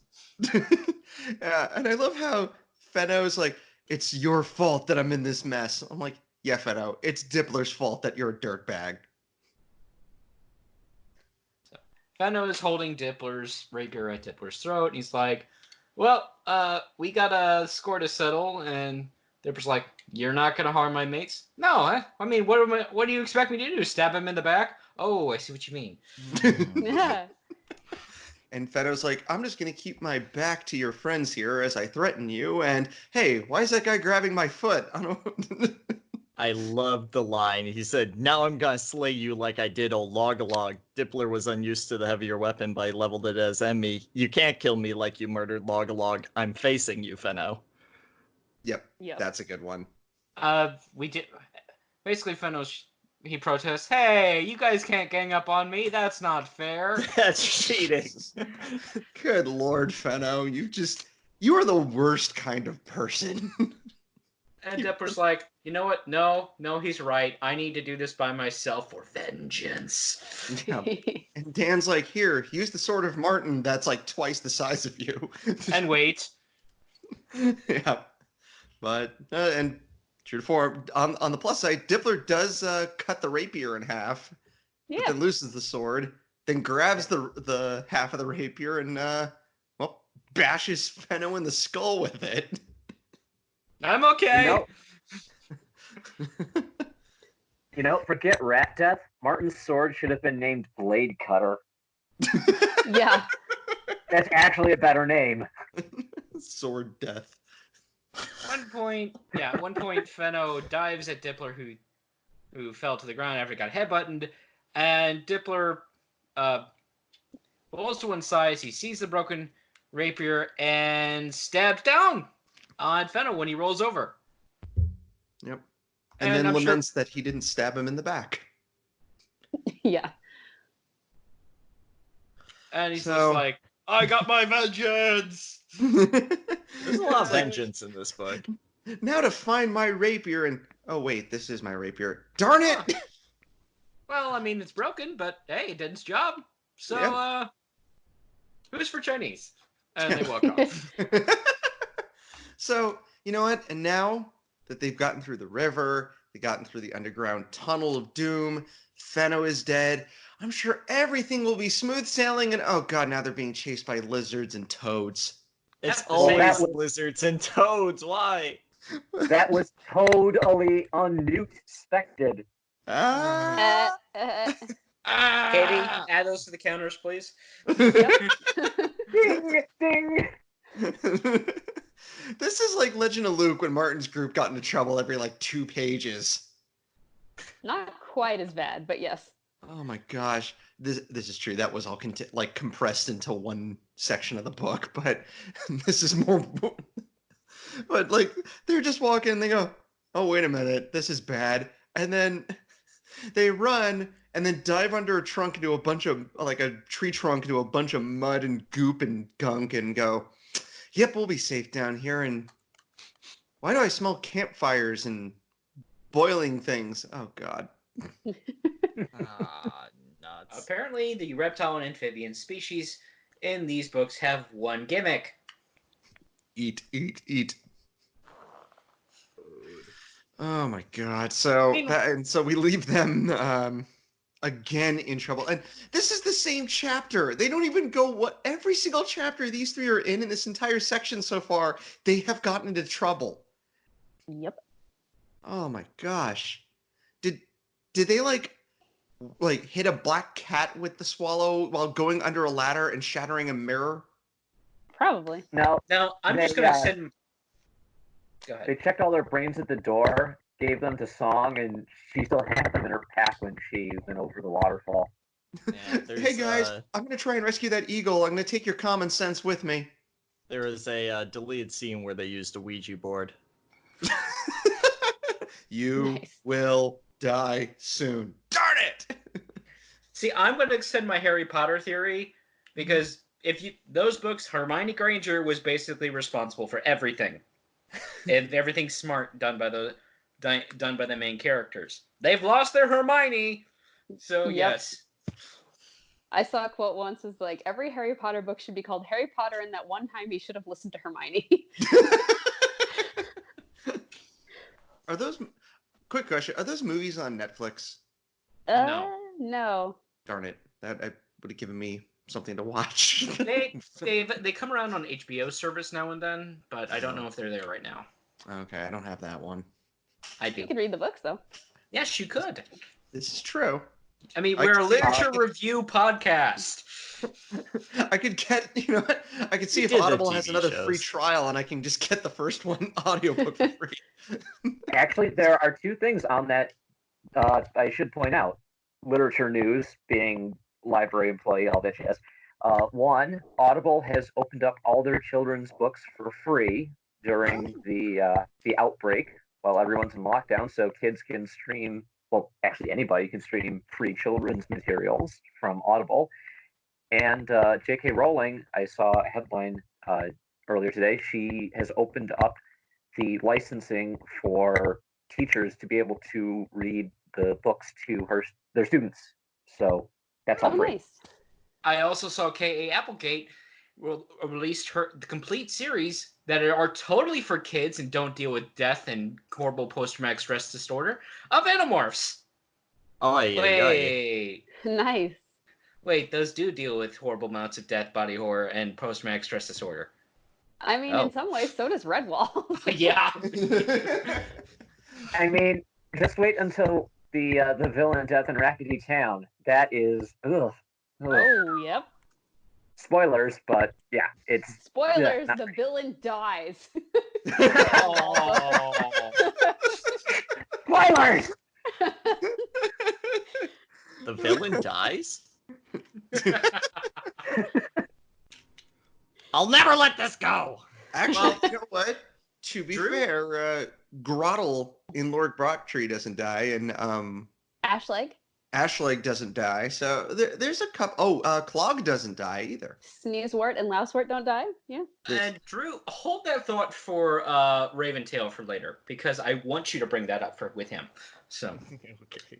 Yeah, and I love how Fenno's like, it's your fault that I'm in this mess. I'm like, yeah, Fenno, it's Dippler's fault that you're a dirtbag. Fenno is holding Dippler's rapier at Dippler's throat, and he's like, well, we got a score to settle, and Dippler's like, you're not gonna harm my mates? No, I mean, what do you expect me to do? Stab him in the back? Oh, I see what you mean. Yeah. And Fenno's like, I'm just going to keep my back to your friends here as I threaten you. And hey, why is that guy grabbing my foot? I don't. I love the line. He said, now I'm gonna slay you like I did old Logalog. Dippler was unused to the heavier weapon, but I leveled it as enemy. You can't kill me like you murdered Logalog. I'm facing you, Fenno. Yep, Yep. that's a good one. We did. Basically, he protests, hey, you guys can't gang up on me. That's not fair. That's cheating. Good Lord, Fenno, you are the worst kind of person. And Dippler's like, you know what? No, he's right. I need to do this by myself for vengeance. Yeah. And Dan's like, here, use the sword of Martin that's like twice the size of you. And wait. Yeah. But, and true to form, on the plus side, Dippler does cut the rapier in half, but Yeah. then loses the sword, then grabs the half of the rapier and, well, bashes Fenno in the skull with it. I'm okay. Forget Rat Death. Martin's sword should have been named Blade Cutter. Yeah. That's actually a better name. Sword death. At one point, Fenno dives at Dippler, who fell to the ground after he got headbutted, and Dippler pulls to one side. He sees the broken rapier and stabs down on Fenno when he rolls over. Yep. And then laments that he didn't stab him in the back. Yeah. And he's just like, I got my vengeance! There's a lot of vengeance in this book. Now to find my rapier and... Oh, wait, this is my rapier. Darn it! Well, I mean, it's broken, but hey, it did its job. So, Yeah. Who's for Chinese? And they walk off. So, you know what? And now that they've gotten through the river, they've gotten through the underground tunnel of doom, Fenno is dead, I'm sure everything will be smooth sailing and, oh god, now they're being chased by lizards and toads. It's Well, always lizards and toads. Why? That was totally unexpected. Ah! Katie, add those to the counters, please. Ding, ding. This is like Legend of Luke when Martin's group got into trouble every like 2 pages. Not quite as bad, but yes. Oh my gosh, this is true. That was all compressed into one section of the book, but this is more. But like they're just walking, and they go, "Oh wait a minute, this is bad," and then they run and then dive under a trunk into a bunch of a tree trunk into a bunch of mud and goop and gunk, and go, "Yep, we'll be safe down here." And why do I smell campfires and boiling things? Oh god. Nuts. Apparently, the reptile and amphibian species in these books have one gimmick. Eat, eat, eat. Oh my god. So we leave them again in trouble. And this is the same chapter. They don't even go every single chapter these three are in this entire section so far, they have gotten into trouble. Yep. Oh my gosh. Did they like hit a black cat with the swallow while going under a ladder and shattering a mirror? Probably. No, I'm They, just going to uh, send... Go ahead. they checked all their brains at the door, gave them to Song, and she still had them in her pack when she went over the waterfall. Yeah, Hey guys, I'm going to try and rescue that eagle. I'm going to take your common sense with me. there is a deleted scene where they used a Ouija board. You Nice. will die soon. Darn it! See, I'm going to extend my Harry Potter theory, because those books, Hermione Granger was basically responsible for everything. And everything smart done by done by the main characters. They've lost their Hermione, so Yep. yes. I saw a quote once is like, every Harry Potter book should be called Harry Potter and that one time he should have listened to Hermione. Are those quick question? Are those movies on Netflix? No. Darn it! That would have given me something to watch. They come around on HBO service now and then, but I don't know if they're there right now. Okay, I don't have that one. I do. You can read the books though. Yes, you could. This is true. I mean, we're a literature review podcast. I could get, you know what? I could see You if did the Audible has TV another shows. free trial and I can just get the first one audiobook for free. Actually, there are two things on that I should point out. Literature news being library employee, all that jazz. One, Audible has opened up all their children's books for free during the outbreak while everyone's in lockdown, so kids can stream. Well, actually, anybody can stream free children's materials from Audible. And J.K. Rowling, I saw a headline earlier today. She has opened up the licensing for teachers to be able to read the books to their students. So that's all free. Nice. I also saw K.A. Applegate released the complete series that are totally for kids and don't deal with death and horrible post-traumatic stress disorder of Animorphs. Oh, yeah. Nice. Wait, those do deal with horrible amounts of death, body horror, and post-traumatic stress disorder. I mean, in some ways, so does Redwall. Yeah. I mean, just wait until the villain Death in Rackety Town. That is ugh. Oh, yep. Spoilers, but yeah, it's Spoilers, yeah, the villain dies. Oh. spoilers. The villain dies? I'll never let this go! Actually, you know what? To be Drew? fair, Grottle in Lord Brocktree doesn't die, and Ashleg. Ashleg doesn't die. So there's a couple. Oh, Clog doesn't die either. Sneezewort and Lousewort don't die. Yeah. Drew, hold that thought for Raventail for later, because I want you to bring that up with him. So. Okay.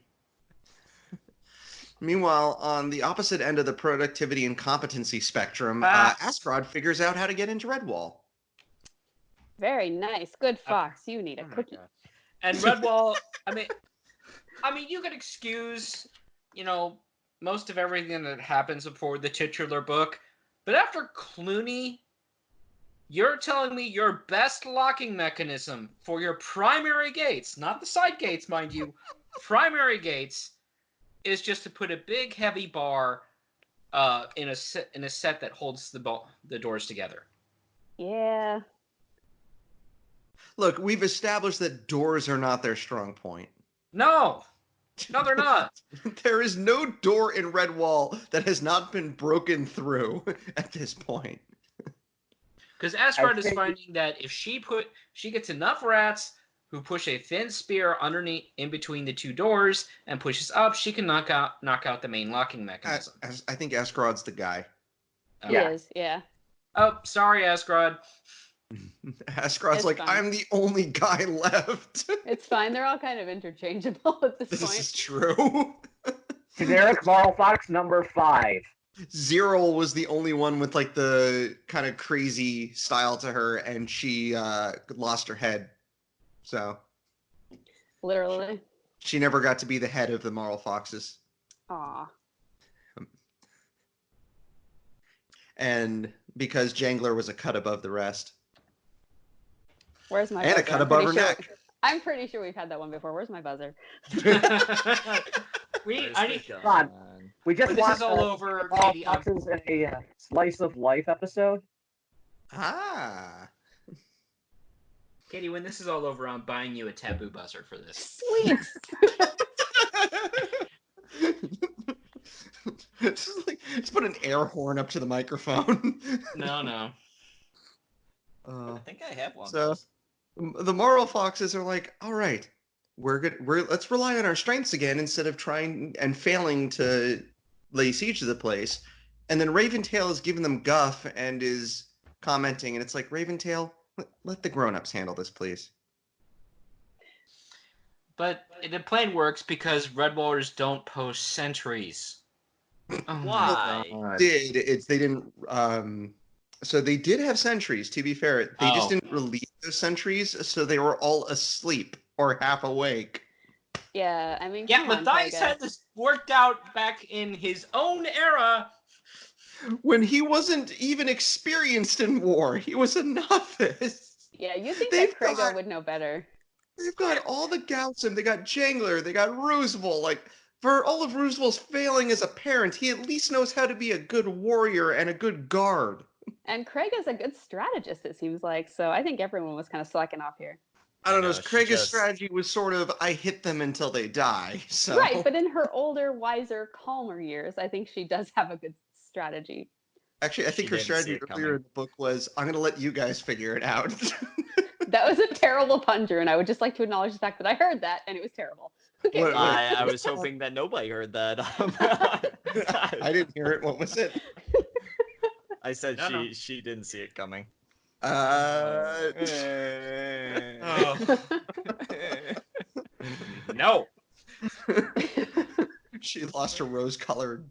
Meanwhile, on the opposite end of the productivity and competency spectrum, Askrod figures out how to get into Redwall. Very nice. Good fox. You need a cookie. And Redwall, I mean, you could excuse, most of everything that happens before the titular book, but after Clooney, you're telling me your best locking mechanism for your primary gates, not the side gates, mind you, primary gates, is just to put a big heavy bar in a set that holds the doors together. Yeah. Look, we've established that doors are not their strong point. No, they're not. There is no door in Redwall that has not been broken through at this point. Because Asgard is finding that if she gets enough rats who push a thin spear underneath in between the two doors and pushes up, she can knock out the main locking mechanism. I think Askrod's the guy. He is, yeah. Oh, sorry, Asgrod. Askrod's It's like, fine. I'm the only guy left. It's fine. They're all kind of interchangeable at this This point. is true. Generic Marlfox number 5. Zero was the only one with like the kind of crazy style to her, and she lost her head. So Literally. she never got to be the head of the Marlfoxes. Aw. And because Jangler was a cut above the rest. Where's my And a buzzer? cut above her neck. I'm pretty sure we've had that one before. Where's my buzzer? Come on. We just This watched is all over. Katie, Marlfoxes in a Slice of Life episode. Ah. Katie, when this is all over, I'm buying you a taboo buzzer for this. Sweet. Just put an air horn up to the microphone. No. I think I have one. So the Marlfoxes are like, all right, let's rely on our strengths again instead of trying and failing to lay siege to the place. And then Raventail is giving them guff and is commenting, and it's like, Raventail, let the grown-ups handle this, please. But the plan works because Redwallers don't post sentries. Oh my Why? God. They didn't so they did have sentries, to be fair. They just Oh. didn't release those sentries, so they were all asleep or half awake. Yeah, I mean, Yeah, come but on, Dice Krega. had this worked out back in his own era. When he wasn't even experienced in war, he was a novice. Yeah, you think They've that Krega got- would know better. They've got all the Gaussum, they got Jangler, they got Roosevelt. Like, for all of Roosevelt's failing as a parent, he at least knows how to be a good warrior and a good guard. And Krega's a good strategist, it seems like. So I think everyone was kind of slacking off here. I don't I know. know, she Craig's just- strategy was sort of, I hit them until they die. So Right, but in her older, wiser, calmer years, I think she does have a good strategy. actually, I think She her didn't see strategy it earlier coming. in the book was, I'm going to let you guys figure it out. That was a terrible plunger, and I would just like to acknowledge the fact that I heard that, and it was terrible. Okay, What- I was hoping that nobody heard that. I didn't hear it. What was it? I said No. she didn't see it coming. Uh, Oh. No. she lost her rose-colored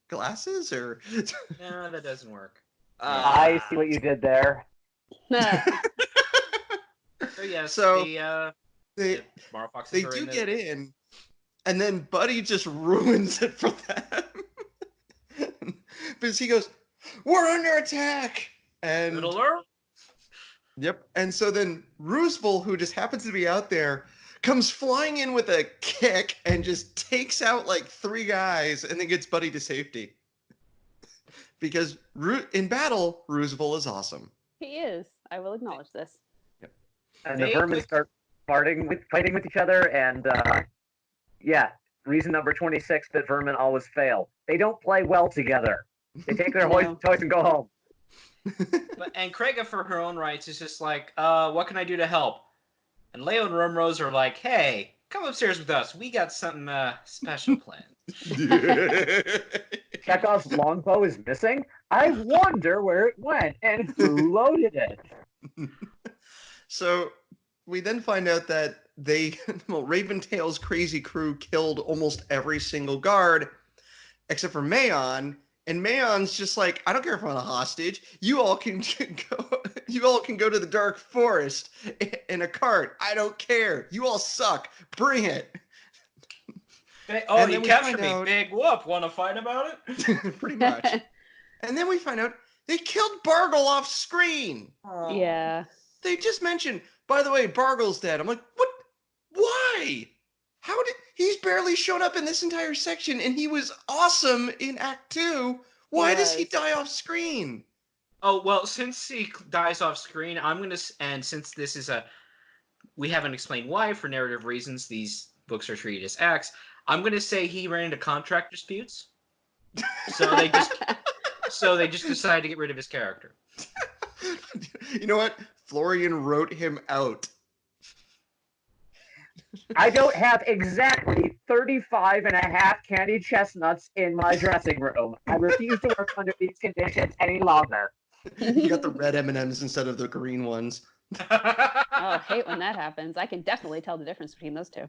glasses, or No, that doesn't work. I see what you did there. So yes, So, the they Marlfox they are do in the- get in, and then Buddy just ruins it for them because he goes, "We're under attack," and Good alert. yep, and so then Roosevelt, who just happens to be out there, comes flying in with a kick and just takes out like 3 guys, and then gets Buddy to safety. Because in battle, Roosevelt is awesome. He is. I will acknowledge this. And the They vermin quick- start fighting with each other, and yeah, reason number 26 that vermin always fail. They don't play well together. They take their No. toys and go home. And Krega, for her own rights, is just like, what can I do to help? And Leo and Rumrose are like, hey, come upstairs with us. We got something special planned. Chekhov's longbow is missing. I wonder where it went and who loaded it. So we then find out that Raventail's crazy crew killed almost every single guard except for Mayon, and Mayon's just like, I don't care if I'm a hostage. You all can go. You all can go to the dark forest in a cart. I don't care. You all suck. Bring it. Oh, And you then we captured find me. out- Big whoop. Want to fight about it? Pretty much. And then we find out they killed Bargle off screen. Yeah. They just mentioned, by the way, Bargle's dead. I'm like, what? Why? How did he's barely shown up in this entire section, and he was awesome in Act 2. Why does he was. die off screen? Oh, well, since he dies off screen, I'm going to... And since this is a... We haven't explained why, for narrative reasons, these books are treated as acts. I'm going to say he ran into contract disputes. So they just decided to get rid of his character. You know what? Florian wrote him out. I don't have exactly 35 and a half candy chestnuts in my dressing room. I refuse to work under these conditions any longer. You got the red M&Ms instead of the green ones. Oh, I hate when that happens. I can definitely tell the difference between those two.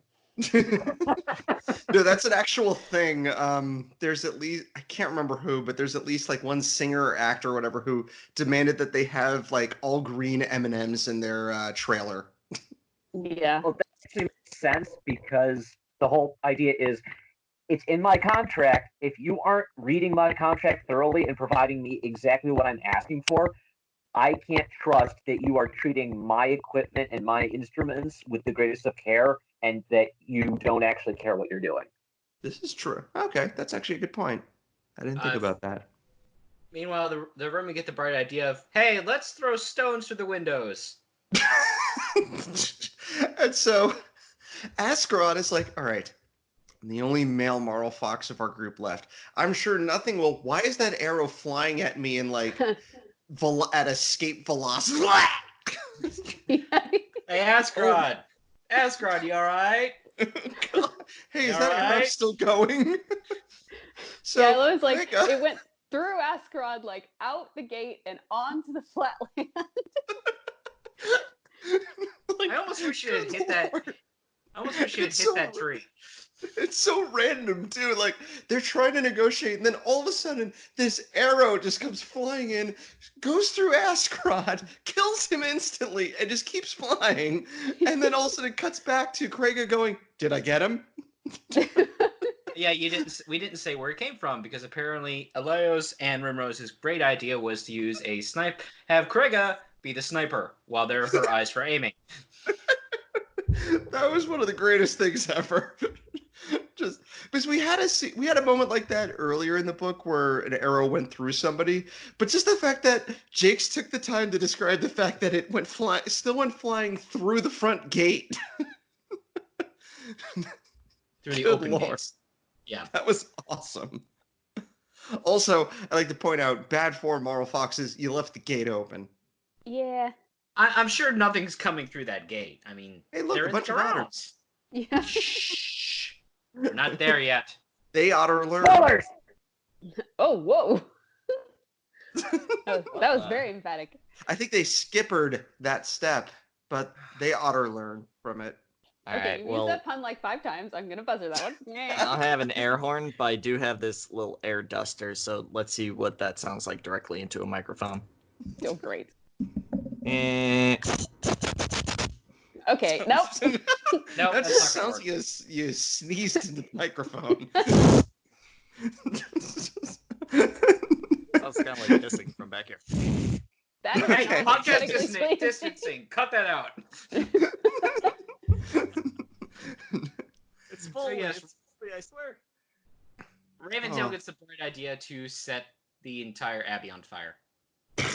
No, that's an actual thing. There's at least, I can't remember who, but there's at least like one singer or actor or whatever who demanded that they have like all green M&Ms in their trailer. Yeah. Well, that actually makes sense because the whole idea is it's in my contract. If you aren't reading my contract thoroughly and providing me exactly what I'm asking for, I can't trust that you are treating my equipment and my instruments with the greatest of care and that you don't actually care what you're doing. This is true. Okay, that's actually a good point. I didn't think about that. Meanwhile, the Roman get the bright idea of, hey, let's throw stones through the windows. And so Ascaron is like, all right, I'm the only male Marlfox of our group left. I'm sure nothing will. Why is that arrow flying at me in like at escape velocity? Hey, Ascrod. Ascrod, you all right? Hey, is All that arrow right. still going? So Yeah, it was like Krega- it went through Askarod, like out the gate and onto the flatland. Like, I almost wish it had hit that. Lord. I almost You should It's hit so- that tree. It's so random too. Like they're trying to negotiate, and then all of a sudden, this arrow just comes flying in, goes through Askrod, kills him instantly, and just keeps flying. And then all of a sudden, it cuts back to Krega going, "Did I get him?" Yeah, we didn't say where it came from because apparently Aleos and Rimrose's great idea was to use a snipe, have Krega be the sniper while they're her eyes for aiming. That was one of the greatest things ever. Just because we had a moment like that earlier in the book where an arrow went through somebody, but just the fact that Jakes took the time to describe the fact that it still went flying through the front gate. Through the Good open Lord. gates. Yeah. That was awesome. Also, I like to point out, bad form Marlfox is you left the gate open. Yeah. I'm sure nothing's coming through that gate. I mean, Hey, look, they're a in bunch the of otters. grounds. Yeah. Shh. We're not there yet. They otter learn. Spoilers! Oh, whoa. That was very emphatic. I think they skippered that step, but they otter learn from it. All Okay, right, you well, used that pun like 5 times. I'm gonna buzzer that one. I'll have an air horn, but I do have this little air duster, so let's see what that sounds like directly into a microphone. Oh, great. Eh, Okay, nope. No, That that's just not gonna sounds work. like you sneezed into the microphone. that was kind of like hissing from back here. That is Hey, not podcast aesthetically pleasing. distancing. Cut that out. It's full. yes. It's fully, I swear. Raventail Oh. gets the bright idea to set the entire abbey on fire. I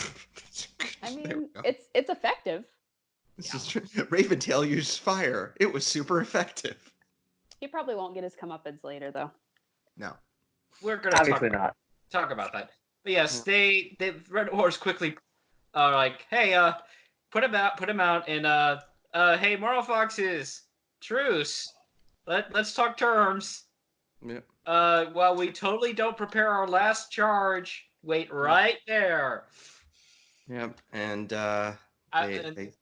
There we mean, go. it's effective. This is true. Raventail used fire. It was super effective. He probably won't get his comeuppance later, though. No. We're gonna Obviously not. talk about that. But yes, the Red Wars quickly are like, hey, put him out, and hey, Marlfoxes, truce. Let's talk terms. Yep. Well, we totally don't prepare our last charge. Wait right there. Yep. And And they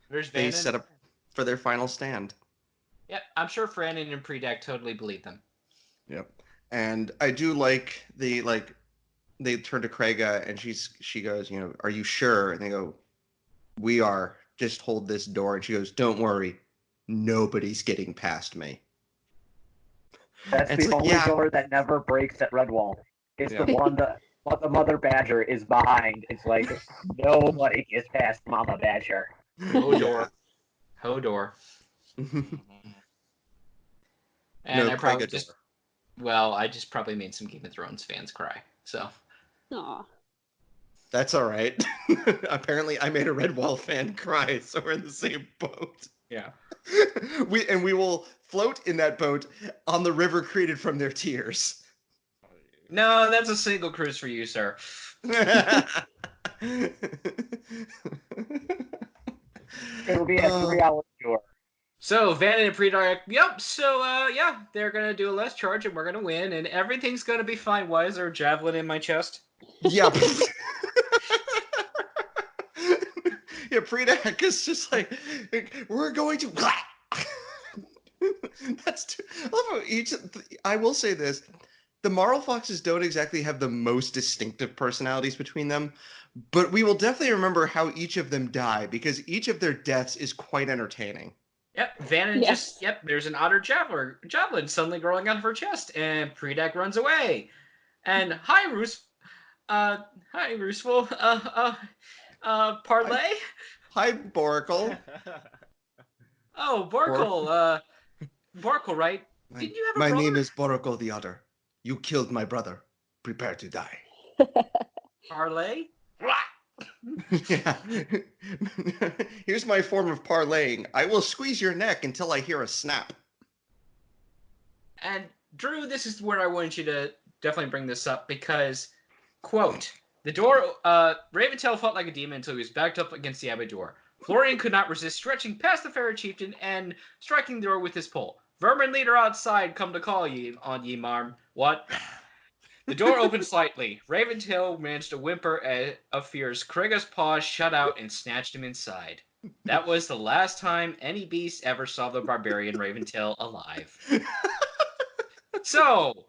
there's they Vanon. set up for their final stand. Yeah, I'm sure Franon and Predak totally believe them. Yep. And I do like they turn to Krega and she goes, are you sure? And they go, we are. Just hold this door. And she goes, don't worry. Nobody's getting past me. That's It's the like, only yeah. door that never breaks at Redwall. It's Yeah. the one that the Mother Badger is behind. It's like nobody gets past Mama Badger. Hodor. Hodor. And No, I probably Krega just door. well, I just probably made some Game of Thrones fans cry. So Aw. That's all right. Apparently, I made a Redwall fan cry, so we're in the same boat. yeah. We will float in that boat on the river created from their tears. No, that's a single cruise for you, sir. It'll be a 3-hour tour. So Van and Predak are like, yep, so yeah, they're gonna do a last charge and we're gonna win and everything's gonna be fine. Why is there a javelin in my chest? Yep. Yeah, Predak is just like, we're going to. That's too. I love how I will say this: the Marlfoxes don't exactly have the most distinctive personalities between them, but we will definitely remember how each of them die because each of their deaths is quite entertaining. Yep, Van Yes. there's an otter javelin suddenly growing out of her chest, and Predak runs away. And hi Roosevelt, parlay? Hi, Boracle. Oh, Borkle, Borkle, right? My, Didn't you have a my brother? name is Boracle the Otter. You killed my brother. Prepare to die. Parlay? Yeah. Here's my form of parlaying. I will squeeze your neck until I hear a snap. And Drew, this is where I want you to definitely bring this up because, quote, the door, Raventail fought like a demon until he was backed up against the abbey door. Florian could not resist stretching past the fairy chieftain and striking the door with his pole. Vermin leader outside come to call ye on ye, marm. What? The door opened slightly. Raventail managed to whimper of fear as Krega's paws shut out and snatched him inside. That was the last time any beast ever saw the barbarian Raventail alive. So,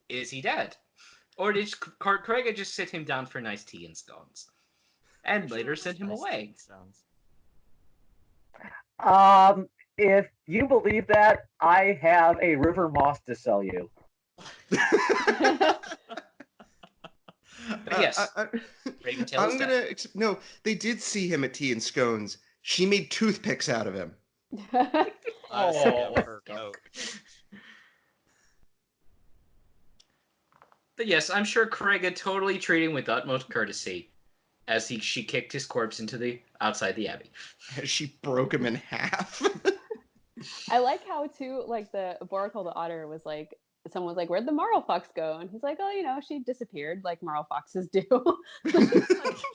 is he dead? Or did Craiga just sit him down for nice tea and scones? And later send him away? If you believe that, I have a river moss to sell you. But yes, Raventail is dead. No, they did see him at tea and scones. She made toothpicks out of him. Oh, But yes, I'm sure Craiga totally treated him with utmost courtesy as she kicked his corpse into the outside the abbey. She broke him in half. I like how too, like the Boracle the otter was like, someone was like, "Where'd the Marlfox go?" And he's like, "Oh, she disappeared, like Marlfoxes do."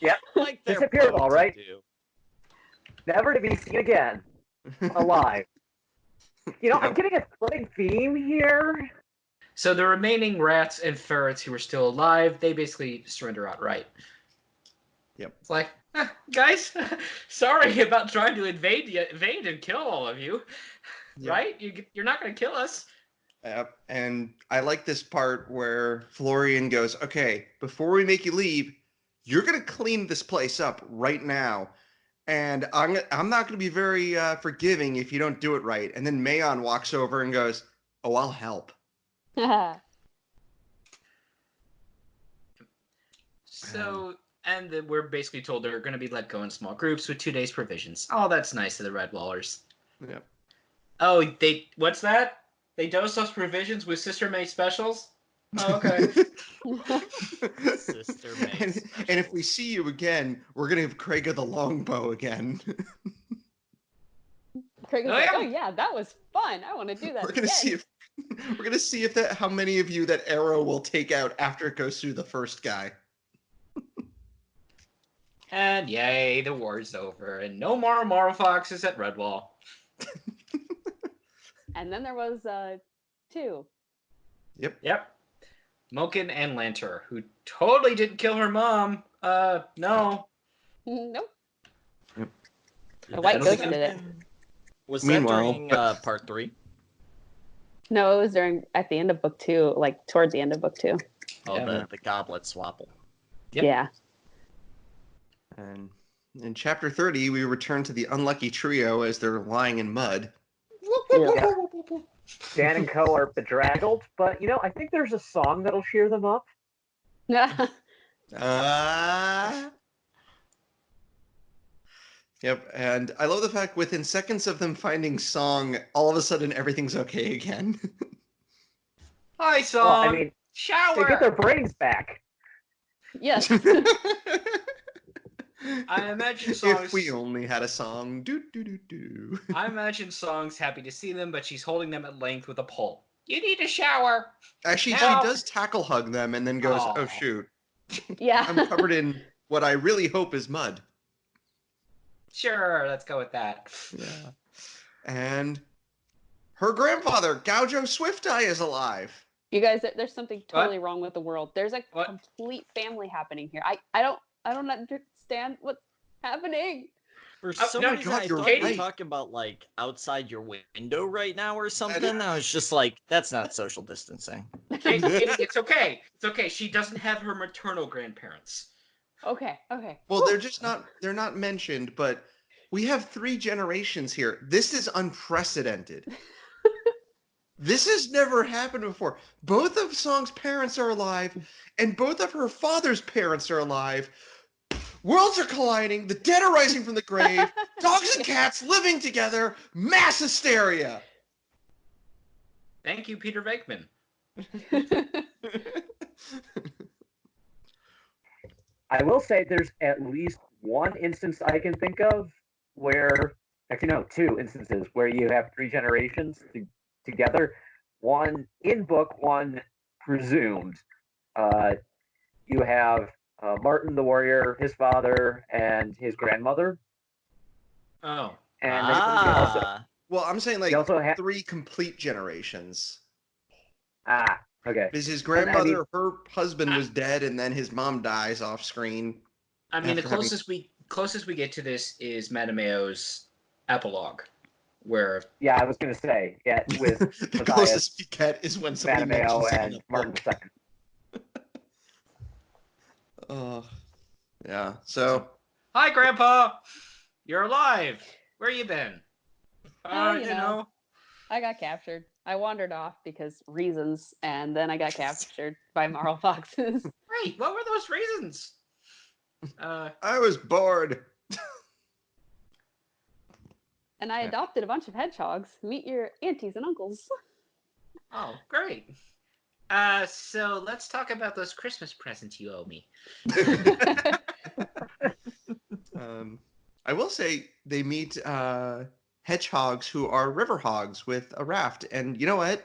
Yep, like disappeared all right. Never to be seen again, alive. I'm getting a splitting theme here. So the remaining rats and ferrets who were still alive, they basically surrender outright. Yep. It's like, guys, sorry about trying to invade and kill all of you. Yep. Right? You're not going to kill us. Yep. And I like this part where Florian goes, okay, before we make you leave, you're going to clean this place up right now. And I'm not going to be very forgiving if you don't do it right. And then Mayon walks over and goes, oh, I'll help. So, and then we're basically told they're going to be let go in small groups with 2 days provisions. Oh, that's nice of the Redwallers. Yep. Oh, what's that? They dose us provisions with Sister May specials? Oh, okay. Sister May and if we see you again, we're going to have Craiga the longbow again. Craiga's like, oh yeah, that was fun. I want to do that. We're going to see if how many of you that arrow will take out after it goes through the first guy. And yay, the war's over, and no more Marlfoxes at Redwall. And then there was 2. Yep. Moken and Lantur, who totally didn't kill her mom. No. Nope. Yep. The white ghost did it. Was that during part 3? No, it was at the end of book 2, like towards the end of book 2. Oh, yeah. the goblet swapple. Yep. Yeah. And in chapter 30, we return to the unlucky trio as they're lying in mud. Yeah. Dan and Co are bedraggled, but I think there's a song that'll cheer them up. Yep, and I love the fact within seconds of them finding Song, all of a sudden everything's okay again. Hi, Song. Well, I mean, shower. They get their brains back. Yes. I imagine Song's... If we only had a song. Do, do, do, do. I imagine Song's happy to see them, but she's holding them at length with a pole. You need a shower. Actually, she does tackle hug them and then goes, oh shoot. Yeah. I'm covered in what I really hope is mud. Sure, let's go with that. Yeah. And her grandfather, Gaujo Swifteye, is alive. You guys, there's something totally wrong with the world. There's a complete family happening here. I don't understand what's happening. For some reason, I thought you were talking about like outside your window right now or something. I was just like, that's not social distancing. It's okay. It's okay. She doesn't have her maternal grandparents. Okay. Well, they're not mentioned, but we have 3 generations here. This is unprecedented. This has never happened before. Both of Song's parents are alive, and both of her father's parents are alive. Worlds are colliding. The dead are rising from the grave. Dogs and cats living together. Mass hysteria. Thank you, Peter Venkman. I will say there's at least one instance I can think of where, actually no, 2 instances where you have 3 generations together. One in book, one presumed. You have Martin the warrior, his father, and his grandmother. Oh. And also, well, I'm saying like also 3 complete generations. Okay. Because his grandmother, her husband was dead, and then his mom dies off screen. I mean, the closest we closest we get to this is Matamao's epilogue, where Yeah, I was going to say, yeah, with The Matthias, closest you get is when somebody mentions Matameo, it in and a Martin book. II. Oh, yeah. So, "Hi, Grandpa, you're alive. Where you been?" You know. I got captured. I wandered off because reasons, and then I got captured by Marlfoxes. Great. What were those reasons? I was bored. And I adopted a bunch of hedgehogs. Meet your aunties and uncles. Oh, great. So let's talk about those Christmas presents you owe me. I will say they meet hedgehogs who are river hogs with a raft. And you know what?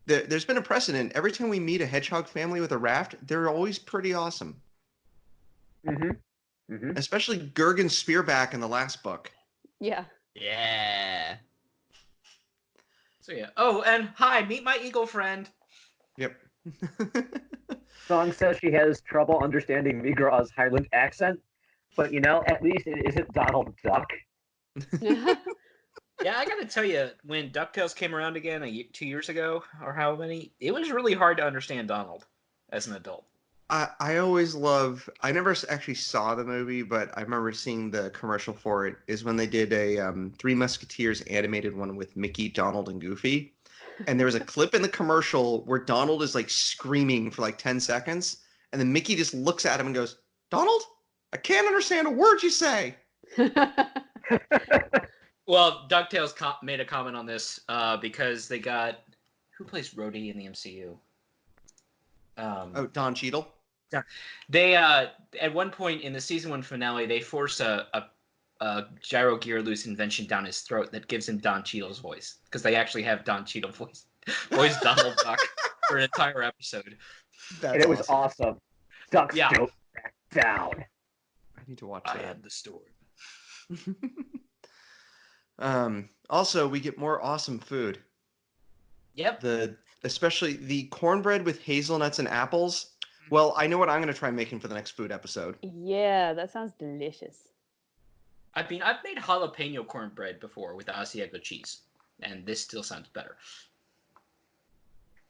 There's been a precedent. Every time we meet a hedgehog family with a raft, they're always pretty awesome. Mm-hmm. Mm-hmm. Especially Gurgen Spearback in the last book. Yeah. Yeah. So yeah. Oh, and hi, meet my eagle friend. Yep. Song says she has trouble understanding Migraw's Highland accent, but at least it isn't Donald Duck. Yeah, I gotta tell you, when DuckTales came around again 2 years ago, or how many, it was really hard to understand Donald as an adult. I always love. I never actually saw the movie, but I remember seeing the commercial for it. Is when they did a Three Musketeers animated one with Mickey, Donald, and Goofy, and there was a clip in the commercial where Donald is like screaming for like 10 seconds, and then Mickey just looks at him and goes, "Donald, I can't understand a word you say." Well, DuckTales made a comment on this because they got, who plays Rhodey in the MCU? Oh, Don Cheadle. They at one point in the season 1 finale, they force a gyro gear loose invention down his throat that gives him Don Cheadle's voice, because they actually have Don Cheadle voice Donald Duck for an entire episode. That's And it was awesome. Duck's Yeah. joke back down. I need to watch I that. am the storm. Also, we get more awesome food. Yep. Especially the cornbread with hazelnuts and apples. Well, I know what I'm going to try making for the next food episode. Yeah, that sounds delicious. I mean, I've made jalapeno cornbread before with Asiago cheese, and this still sounds better.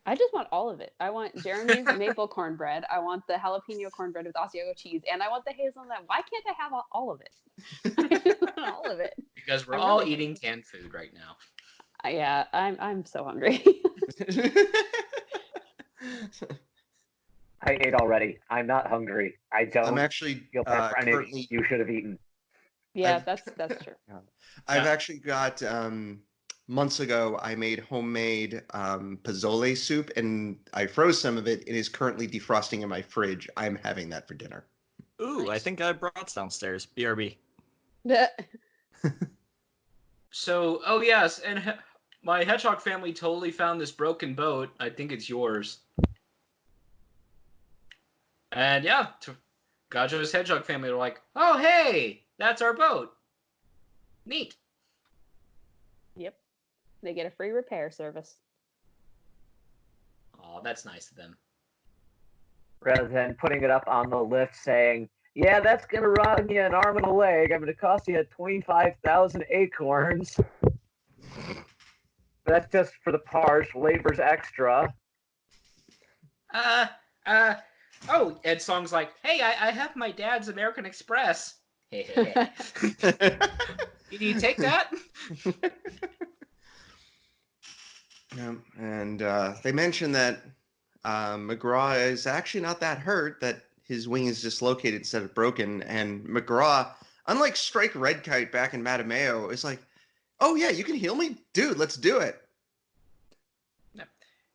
I just want all of it. I want Jeremy's maple cornbread. I want the jalapeno cornbread with Asiago cheese, and I want the hazelnut. Why can't I have all of it? I just want all of it. Because we're I all really eating canned food right now. Yeah, I'm so hungry. I ate already. I'm not hungry. I don't I'm actually feel bad for anything currently. you should have eaten. Yeah, I've- that's true. I've Yeah. actually got months ago. I made homemade pozole soup, and I froze some of it. It is currently defrosting in my fridge. I'm having that for dinner. Ooh, I Nice. think I brought downstairs. BRB. So, oh yes, and my hedgehog family totally found this broken boat. I think it's yours. And yeah, Gajo's hedgehog family were like, "Oh hey, that's our boat. Neat." Yep. They get a free repair service. Oh, that's nice of them. Rather than putting it up on the lift saying, yeah, that's going to run you an arm and a leg. I'm going to cost you 25,000 acorns. That's just for the parts. Labor's extra. Oh, and songs like, "Hey, I have my dad's American Express." Hey, hey, hey. Can you take that? And they mentioned that McGraw is actually not that hurt, that his wing is dislocated instead of broken. And McGraw, unlike Strike Redkite back in Matameo, is like, "Oh yeah, you can heal me? Dude, let's do it."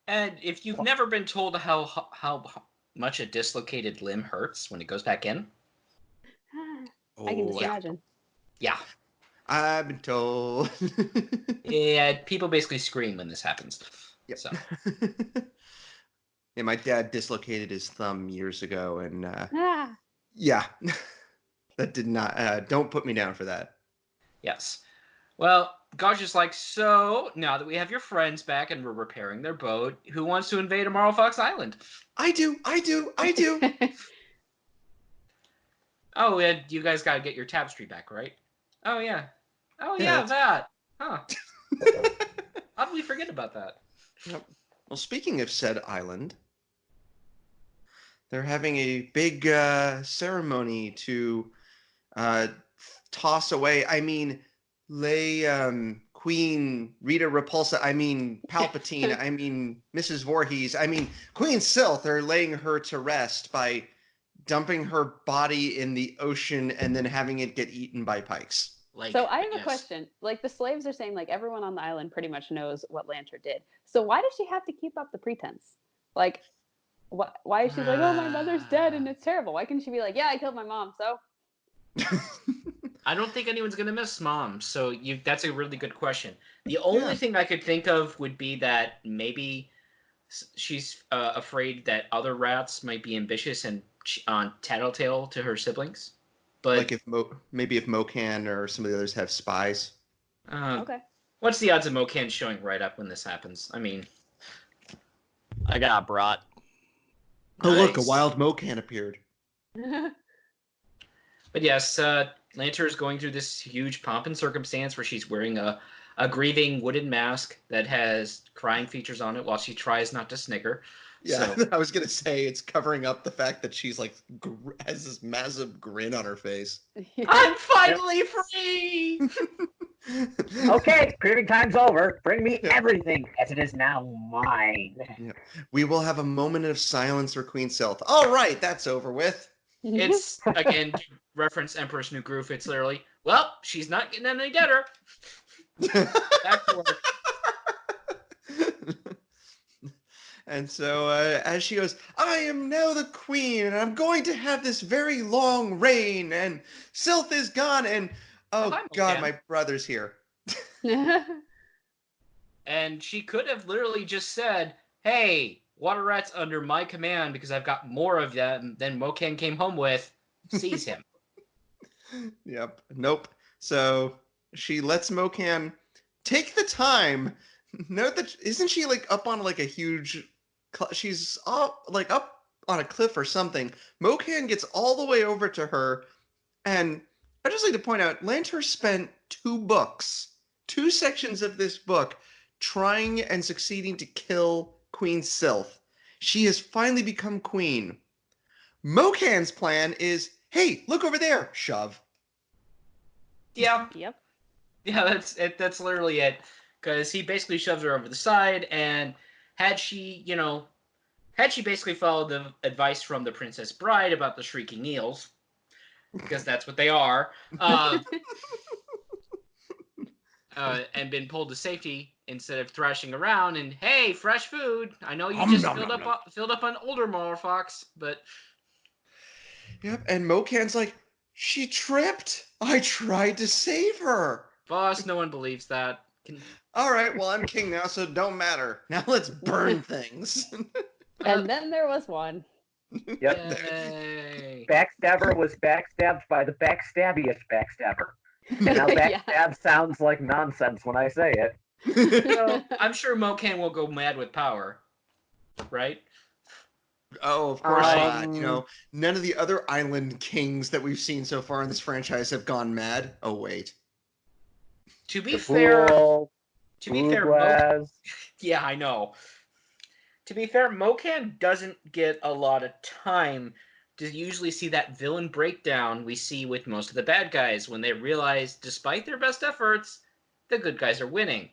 And if you've never been told how much a dislocated limb hurts when it goes back in, I can Oh, just yeah. imagine. yeah, I've been told. yeah, people basically scream when this happens. Yep. So Yeah, my dad dislocated his thumb years ago, and Ah. yeah, that did not. Don't put me down for that. yes, well, Gosh is like, so now that we have your friends back and we're repairing their boat, who wants to invade Marlfox Island? I do. Oh, and you guys gotta get your tapestry back, right? Oh yeah. Oh Yeah, yeah, that. Huh. How did we forget about that? Yep. Well, speaking of said island, they're having a big ceremony to uh, toss away. I mean, lay Queen Rita Repulsa. I mean, Palpatine. I mean, Mrs. Voorhees. I mean, Queen Sylph. They're laying her to rest by dumping her body in the ocean and then having it get eaten by pikes. Like, So I have a yes. question. Like the slaves are saying, like everyone on the island pretty much knows what Lanter did. So why does she have to keep up the pretense? Like, why is she like, oh, my mother's dead and it's terrible? Why can't she be like, yeah, I killed my mom, so? I don't think anyone's gonna miss Mom, so that's a really good question. The only thing I could think of would be that maybe she's afraid that other rats might be ambitious and on tattletale to her siblings. But Like if maybe if Mocan or some of the others have spies. Okay. What's the odds of Mocan showing right up when this happens? I mean, I got brought. Oh, look, a nice. wild Mocan appeared. But yes, Lanter is going through this huge pomp and circumstance where she's wearing a grieving wooden mask that has crying features on it while she tries not to snicker. Yeah, So, I was gonna say it's covering up the fact that she's like has this massive grin on her face. I'm finally free! Okay, grieving time's over. Bring me everything, as it is now mine. We will have a moment of silence for Queen Sylph. All right, that's over with. It's, again, to reference Emperor's New Groove, it's literally, well, she's not getting any deader. Back to work. And so as she goes, I am now the queen, and I'm going to have this very long reign, and Sylph is gone, and oh Hi, God, Mocan. my brother's here. And she could have literally just said, hey, water rats under my command because I've got more of them than Mocan came home with. Seize him. Yep. Nope. So she lets Mocan take the time. Note that isn't she like up on like a huge? She's up on a cliff or something. Mocan gets all the way over to her, and I just like to point out, Lanter spent 2 books, 2 sections of this book, trying and succeeding to kill Queen Sylph. She has finally become queen. Mocan's plan is, hey, look over there, shove. Yeah. Yep. Yeah, that's it. That's literally it. Because he basically shoves her over the side, and had she basically followed the advice from the Princess Bride about the shrieking eels, because that's what they are, and been pulled to safety instead of thrashing around and, hey, fresh food. I know you just filled up on older Marlfox, but Yep, and Mocan's like, she tripped. I tried to save her. boss, no one believes that. All right, well, I'm king now, so it don't matter. Now let's burn things. And then there was one. Yep. Yay. Backstabber was backstabbed by the backstabbiest backstabber. Now backstab Yeah. sounds like nonsense when I say it. So, I'm sure Mocan will go mad with power, right? Oh, of course not. Um, You know, none of the other island kings that we've seen so far in this franchise have gone mad. Oh, wait. To be fair, Fool, Mocan, yeah, I know. To be fair, Mocan doesn't get a lot of time to usually see that villain breakdown we see with most of the bad guys when they realize, despite their best efforts, the good guys are winning.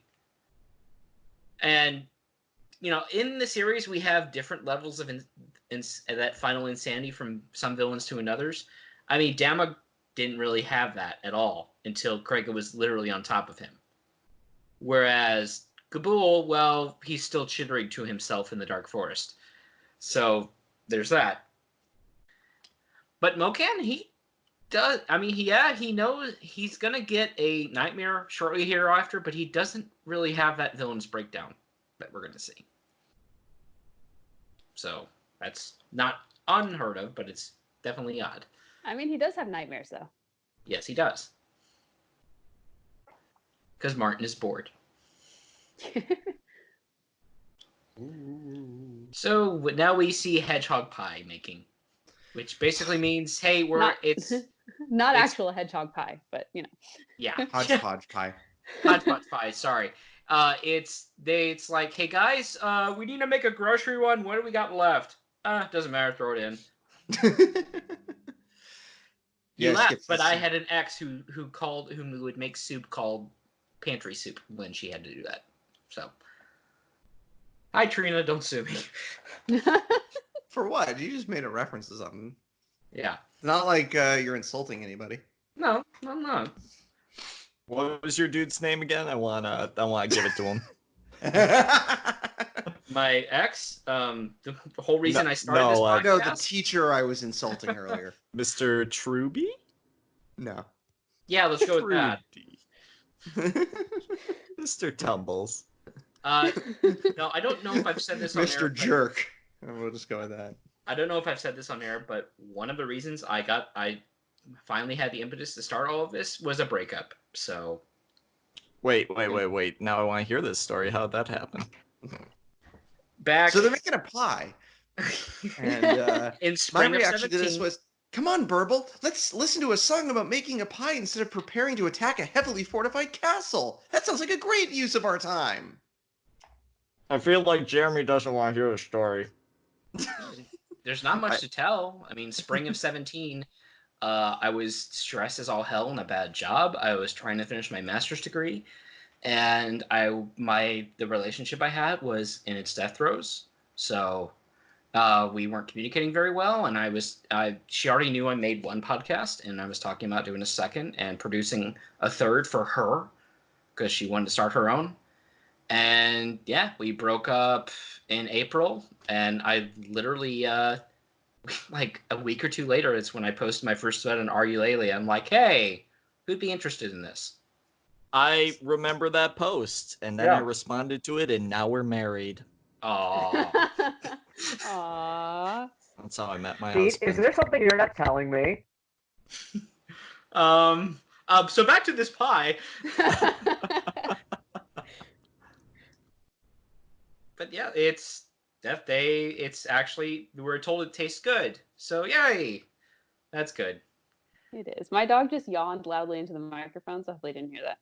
And, you know, in the series, we have different levels of that final insanity from some villains to others. I mean, Damog didn't really have that at all until Krega was literally on top of him. Whereas Gabul, well, he's still chittering to himself in the Dark Forest. So there's that. But Mocan, he does. I mean, he knows he's gonna get a nightmare shortly hereafter, but he doesn't really have that villain's breakdown that we're gonna see. So that's not unheard of, but it's definitely odd. I mean, he does have nightmares, though. Yes, he does. Because Martin is bored. So now we see hedgehog pie making, which basically means, hey, Not It's- actual hedgehog pie, but you know. Yeah. Hodgepodge pie. Hodgepodge pie, sorry. It's like, hey guys, we need to make a grocery one. What do we got left? Doesn't matter, throw it in. You Yeah, laughed, skip but this. I had an ex who would make soup called pantry soup when she had to do that. So, hi Trina, don't sue me. For what? You just made a reference to something. Yeah. It's not like you're insulting anybody. No, I'm not. What was your dude's name again? I wanna give it to him. My ex, the whole reason I started no, this like- podcast. No, the teacher I was insulting earlier. Mr. Truby? No. Yeah, let's go with that. Trudy. Mr. Tumbles. No, I don't know if I've said this on air. Mr. but- Jerk. We'll just go with that. I don't know if I've said this on air, but one of the reasons I finally had the impetus to start all of this was a breakup. So Wait. Now I want to hear this story. How'd that happen? back So they're making a pie. And in my spring of reaction to this 17, was, come on, Burble, let's listen to a song about making a pie instead of preparing to attack a heavily fortified castle. That sounds like a great use of our time. I feel like Jeremy doesn't want to hear the story. there's not much to tell. I mean, spring of 17, I was stressed as all hell in a bad job. I was trying to finish my master's degree, and the relationship I had was in its death throes. So we weren't communicating very well, and she already knew I made one podcast, and I was talking about doing a second and producing a third for her because she wanted to start her own. And yeah, we broke up in April, and I literally like a week or two later, it's when I posted my first thread on Are You Lately? I'm like, hey, who'd be interested in this? I remember that post, and then Yeah. I responded to it, and now we're married. Oh, Aww. That's how I met my Pete, husband. is there something you're not telling me? so back to this pie. But yeah, it's Death Day. It's actually, we're told it tastes good. So yay, that's good. It is. My dog just yawned loudly into the microphone, so hopefully you didn't hear that.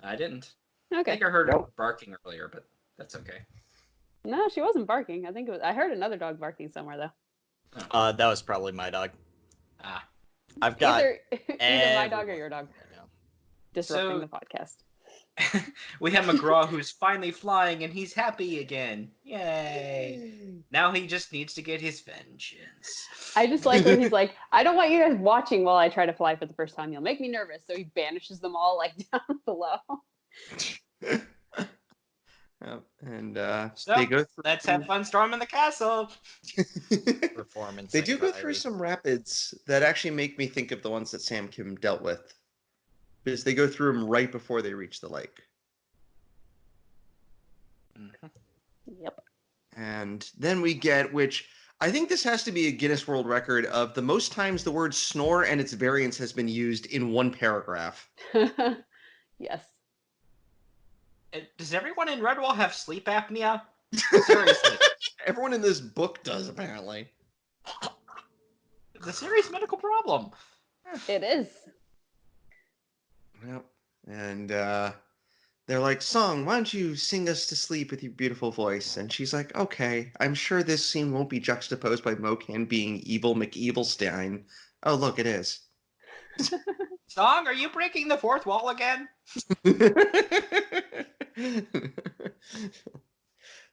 I didn't. I Okay. think I heard her Nope. barking earlier, but that's okay. No, she wasn't barking. I think it was. I heard another dog barking somewhere though. That was probably my dog. Ah, I've got Either my dog or your dog. right now. Disrupting So- the podcast. we have McGraw who's finally flying and he's happy again. Yay! Now he just needs to get his vengeance. I just like when he's like, I don't want you guys watching while I try to fly for the first time. You'll make me nervous. So he banishes them all like down below. Yep, and So, they go through. Let's have fun storming the castle. Performance. They do go through anxiety. some rapids that actually make me think of the ones that Sam Kim dealt with, because they go through them right before they reach the lake. Yep. And then we get, which I think this has to be a Guinness World Record of the most times the word snore and its variants has been used in one paragraph. Yes. Does everyone in Redwall have sleep apnea? Seriously. Everyone in this book does, apparently. It's a serious medical problem. It is. Yep. And they're like, Song, why don't you sing us to sleep with your beautiful voice? And she's like, okay, I'm sure this scene won't be juxtaposed by Mocan being evil McEvilstein. Oh, look, it is. Song, are you breaking the fourth wall again?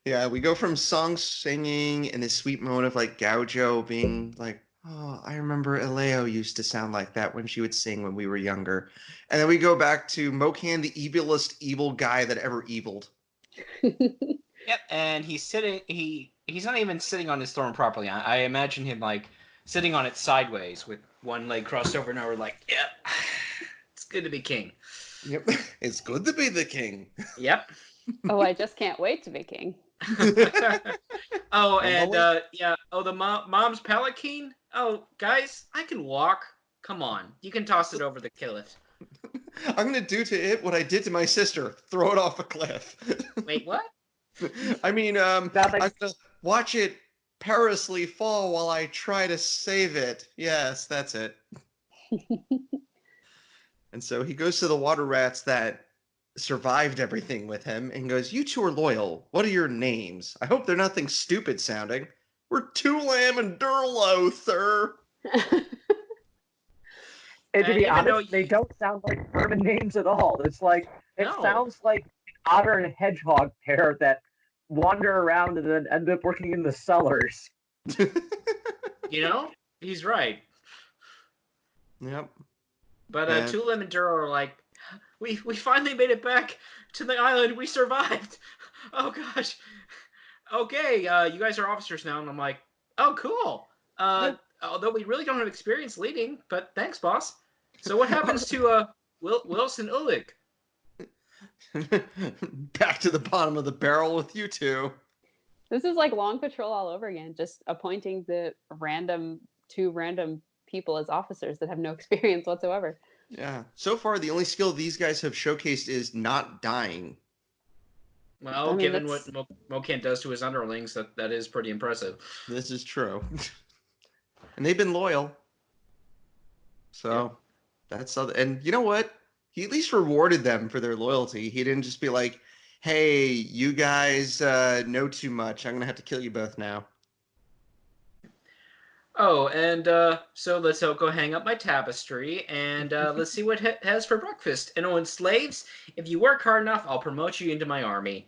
Yeah, we go from Song singing and this sweet moment of like Gaujo being like, oh, I remember Eleo used to sound like that when she would sing when we were younger. And then we go back to Mocan, the evilest evil guy that ever eviled. Yep, and he's sitting. He's not even sitting on his throne properly. I imagine him like sitting on it sideways with one leg crossed over, and we're like, yep, it's good to be king. Yep. It's good to be the king. Yep. Oh, I just can't wait to be king. Oh, and yeah. Oh, the mom's palanquin. Oh, guys, I can walk. Come on, you can toss it over the cliff. I'm gonna do to it what I did to my sister. Throw it off a cliff. Wait, what? I mean, Nothing. I'm gonna watch it perilously fall while I try to save it. Yes, that's it. And so he goes to the water rats that survived everything with him and goes, "You two are loyal. What are your names? I hope they're nothing stupid sounding. We're Toolam and Durlo, sir." And to And be even though honest, they don't sound like German names at all. It No. sounds like an otter and hedgehog pair that wander around and then end up working in the cellars. He's right. Yep. But And- Tulem and Duro are like, we finally made it back to the island. We survived. Oh gosh. Okay, you guys are officers now, and I'm like, oh cool. Although we really don't have experience leading, but thanks, boss. So what happens to Wilson Ulig? Back to the bottom of the barrel with you two. This is like Long Patrol all over again, just appointing the two random people as officers that have no experience whatsoever. Yeah. So far, the only skill these guys have showcased is not dying. Well, I mean, given what Mokan does to his underlings, that is pretty impressive. This is true. And they've been loyal. So that's other. And you know what? He at least rewarded them for their loyalty. He didn't just be like, "Hey, you guys know too much. I'm gonna have to kill you both now." Oh, and so let's go hang up my tapestry, and let's see what it has for breakfast. And when slaves, if you work hard enough, I'll promote you into my army.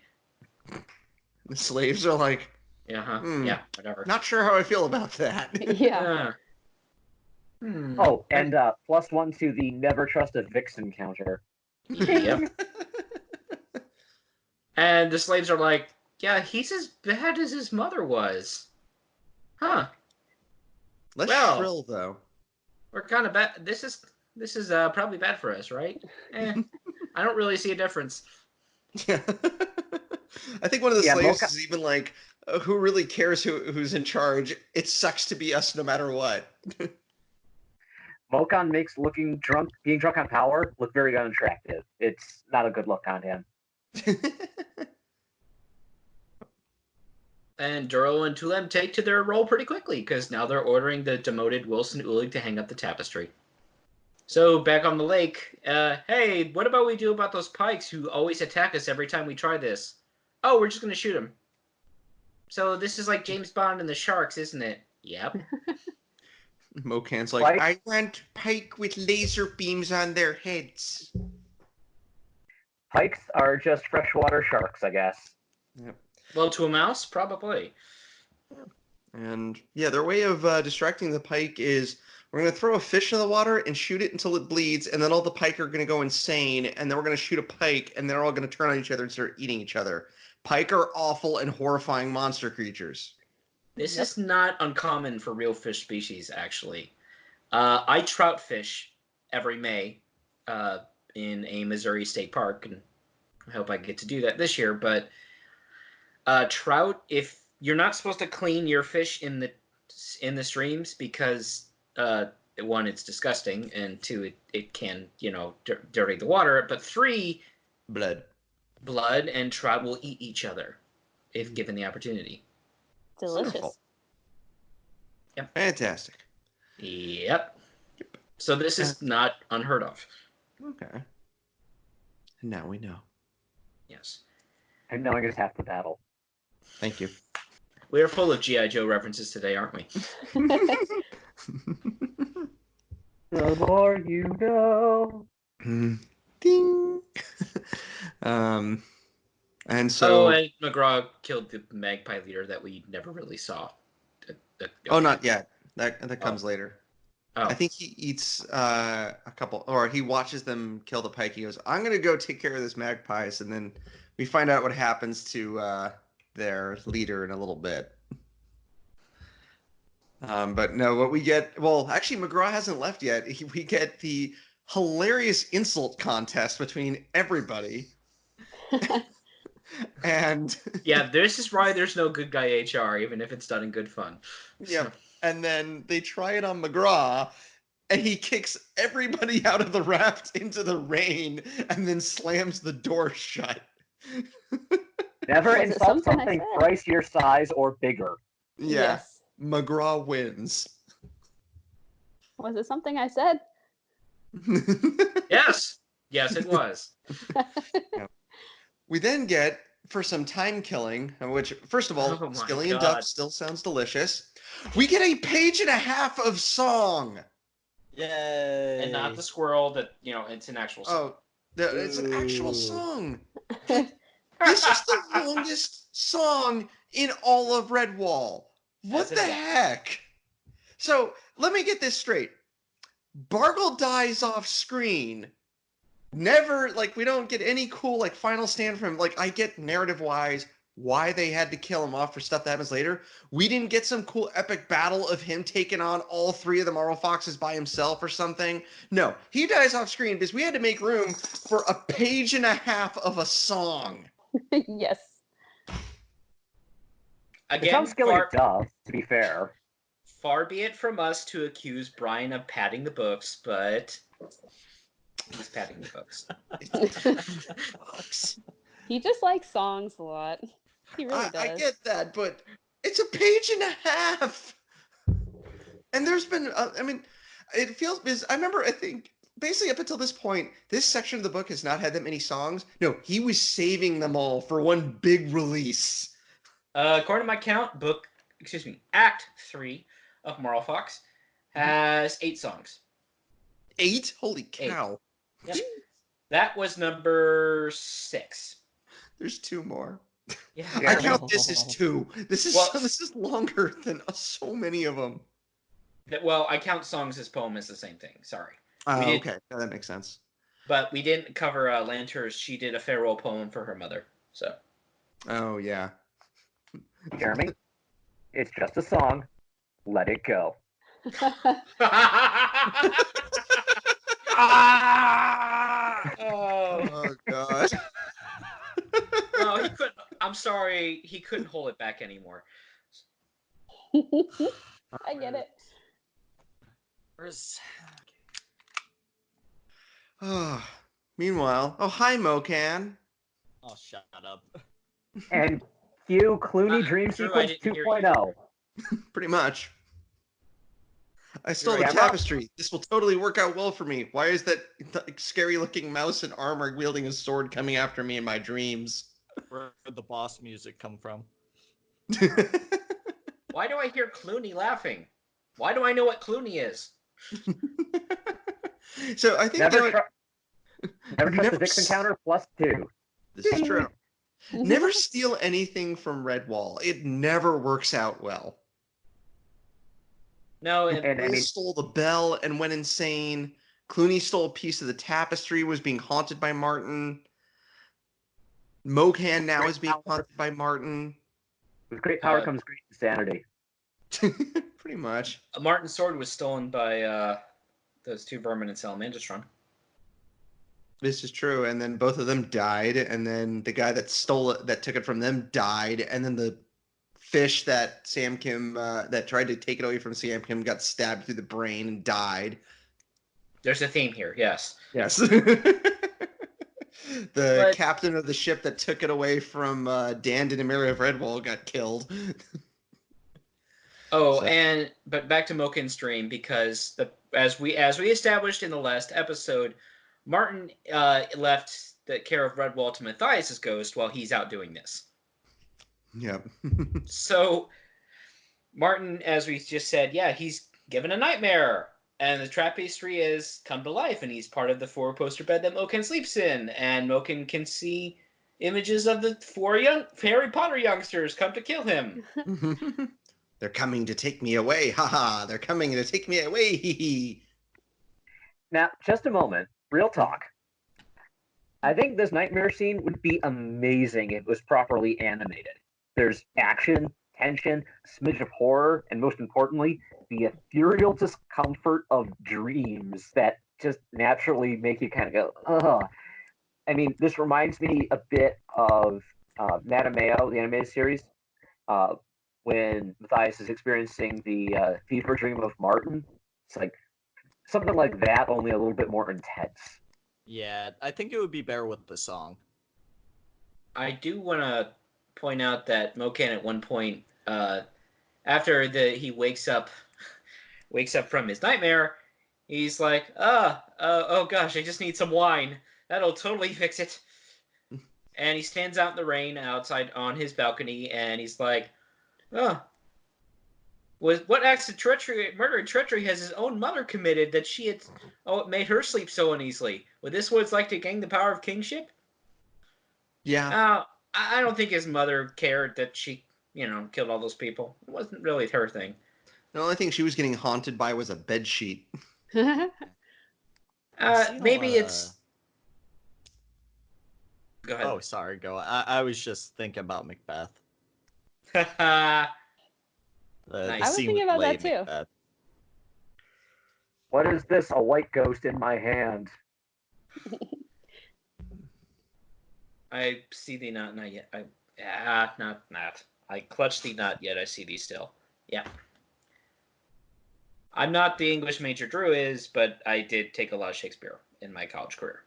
The slaves are like, Yeah, whatever. not sure how I feel about that. Yeah. Oh, and +1 to the never trust a vixen counter. Yep. And the slaves are like, yeah, he's as bad as his mother was. Huh. Less Well. shrill though. We're kind of bad. This is probably bad for us, right? I don't really see a difference. Yeah. I think one of the Yeah, slaves is even like, who really cares who's in charge? It sucks to be us no matter what. Mokan makes being drunk on power look very unattractive. It's not a good look on him. And Duro and Tulem take to their role pretty quickly, because now they're ordering the demoted Wilson Ulig to hang up the tapestry. So, back on the lake, hey, what about we do about those pikes who always attack us every time we try this? Oh, we're just going to shoot them. So, this is like James Bond and the Sharks, isn't it? Yep. Mokan's like, Pike? I want pike with laser beams on their heads. Pikes are just freshwater sharks, I guess. Yep. Well, to a mouse, probably. And yeah, their way of distracting the pike is, we're going to throw a fish in the water and shoot it until it bleeds, and then all the pike are going to go insane, and then we're going to shoot a pike, and they're all going to turn on each other and start eating each other. Pike are awful and horrifying monster creatures. This is not uncommon for real fish species, actually. I trout fish every May in a Missouri state park, and I hope I get to do that this year. But trout, if you're not supposed to clean your fish in the streams because one, it's disgusting, and two, it can dirty the water. But three, blood and trout will eat each other if given the opportunity. Delicious. Wonderful. Yep. Fantastic. Yep. So this is not unheard of. Okay. And now we know. Yes. And knowing is half the battle. Thank you. We are full of G.I. Joe references today, aren't we? The more you know. Ding. And so. and McGraw killed the magpie leader that we never really saw. Oh, not yet. That comes later. Oh. I think he eats a couple, or he watches them kill the pike. He goes, "I'm gonna go take care of this magpies," and then we find out what happens to their leader in a little bit. But no, what we get, well, actually, McGraw hasn't left yet. We get the hilarious insult contest between everybody. And yeah, this is why there's no good guy HR, even if it's done in good fun. yeah, and then they try it on McGraw, and he kicks everybody out of the raft into the rain, and then slams the door shut. Never Was it insult something I something said? thrice your size or bigger. Yeah, Yes. McGraw wins. Was it something I said? Yes. Yes, it was. We then get, for some time killing, which, first of all, Oh my Skillian God. Duck still sounds delicious. We get a page and a half of song. Yay! And not the squirrel that, it's an actual song. Oh, it's an actual Ooh. song. This is the longest song in all of Redwall. What As it the was. heck? So, let me get this straight. Bargle dies off screen. Never, we don't get any cool, final stand from him. I get narrative-wise why they had to kill him off for stuff that happens later. We didn't get some cool epic battle of him taking on all three of the Marlfoxes by himself or something. No, he dies off screen because we had to make room for a page and a half of a song. Yes. It Again, sounds skilly duff, to be fair. far be it from us to accuse Brian of padding the books, but he's padding the books. He just likes songs a lot. He really does. I get that, but it's a page and a half. And there's been, it feels, because I remember, I think, basically up until this point, this section of the book has not had that many songs. No, he was saving them all for one big release. According to my count, Act 3 of Marlfox has 8 songs. 8? Holy cow. 8. Yep. That was number 6. There's 2 more. Yeah. I count this as 2. This is Well- this is longer than so many of them. Well, I count songs as poem as the same thing. Sorry. Oh, We did- okay. Yeah, that makes sense. But we didn't cover Lanter's. She did a farewell poem for her mother. So. Oh, yeah. Jeremy, it's just a song. Let it go. Oh, God. No, he couldn't. I'm sorry, he couldn't hold it back anymore. I get it. Where's... Oh, meanwhile, hi, Mocan. Oh, shut up. And cue Clooney Dream Drew, I Sequence didn't hear you. 2.0. Pretty much. I stole the right. tapestry. This will totally work out well for me. Why is that scary-looking mouse in armor wielding a sword coming after me in my dreams? Where did the boss music come from? Why do I hear Clooney laughing? Why do I know what Clooney is? So I think Never trust never the Dixon counter +2. This is true. Never steal anything from Redwall. It never works out well. No, and And I Will mean, stole the bell and went insane. Clooney stole a piece of the tapestry, was being haunted by Martin. Mocan now is being haunted by Martin. with great power comes great insanity. Pretty much. Martin's sword was stolen by those 2 vermin in Salamandastron. This is true. And then both of them died. And then the guy that stole it, that took it from them, died. And then the fish that Sam Kim, that tried to take it away from Sam Kim, got stabbed through the brain and died. There's a theme here, yes. Yes. The But- captain of the ship that took it away from Dan Dinamiri of Redwall got killed. Oh, So- but back to Mokin's dream, because as we established in the last episode, Martin left the care of Redwall to Matthias's ghost while he's out doing this. Yep. So Martin, as we just said, yeah, he's given a nightmare, and the tapestry has come to life, and he's part of the 4-poster bed that Moken sleeps in, and Moken can see images of the 4 young Harry Potter youngsters come to kill him. They're coming to take me away. Haha. They're coming to take me away. Hee hee. Now, just a moment. Real talk. I think this nightmare scene would be amazing if it was properly animated. There's action, tension, a smidge of horror, and most importantly, the ethereal discomfort of dreams that just naturally make you kind of go, ugh. I mean, this reminds me a bit of Madame Mayo, the animated series, when Matthias is experiencing the fever dream of Martin. It's like something like that, only a little bit more intense. Yeah, I think it would be better with the song. I do want to point out that Moken at one point, after he wakes up from his nightmare, He's like, oh gosh, I just need some wine. That'll totally fix it. And he stands out in the rain outside on his balcony, and he's like, oh, what acts of treachery, murder and treachery has his own mother committed that she had, it made her sleep so uneasily? Would this what it's like to gain the power of kingship? Yeah. I don't think his mother cared that she, killed all those people. It wasn't really her thing. The only thing she was getting haunted by was a bed sheet. Maybe it's. Go ahead. Oh, sorry, go. I was just thinking about Macbeth. Nice. I was thinking about that too. Macbeth. What is this? A white ghost in my hand. I see thee not yet. Not. I clutch thee not yet. I see thee still. Yeah. I'm not the English major Drew is, but I did take a lot of Shakespeare in my college career.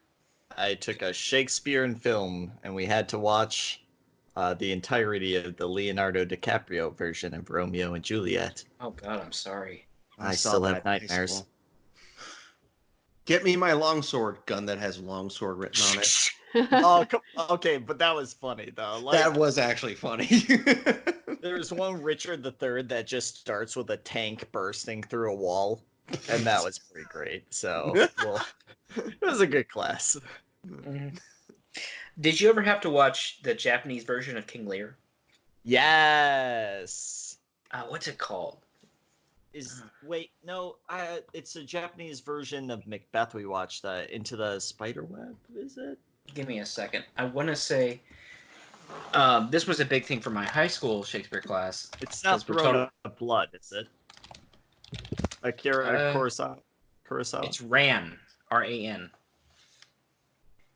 I took a Shakespeare and film, and we had to watch the entirety of the Leonardo DiCaprio version of Romeo and Juliet. Oh God, I'm sorry. I saw still that have in high nightmares. school. Get me my longsword gun that has longsword written on it. Oh, okay, but that was funny though. Like, That was actually funny. there's one Richard III that just starts with a tank bursting through a wall, and that was pretty great. So, well, it was a good class. Did you ever have to watch the Japanese version of King Lear? Yes. What's it called? It's a Japanese version of Macbeth we watched. Into the Spiderweb, is it? Give me a second. I want to say this was a big thing for my high school Shakespeare class. It's not Throne of Blood, is it? Akira Kurosawa. It's Ran, R-A-N.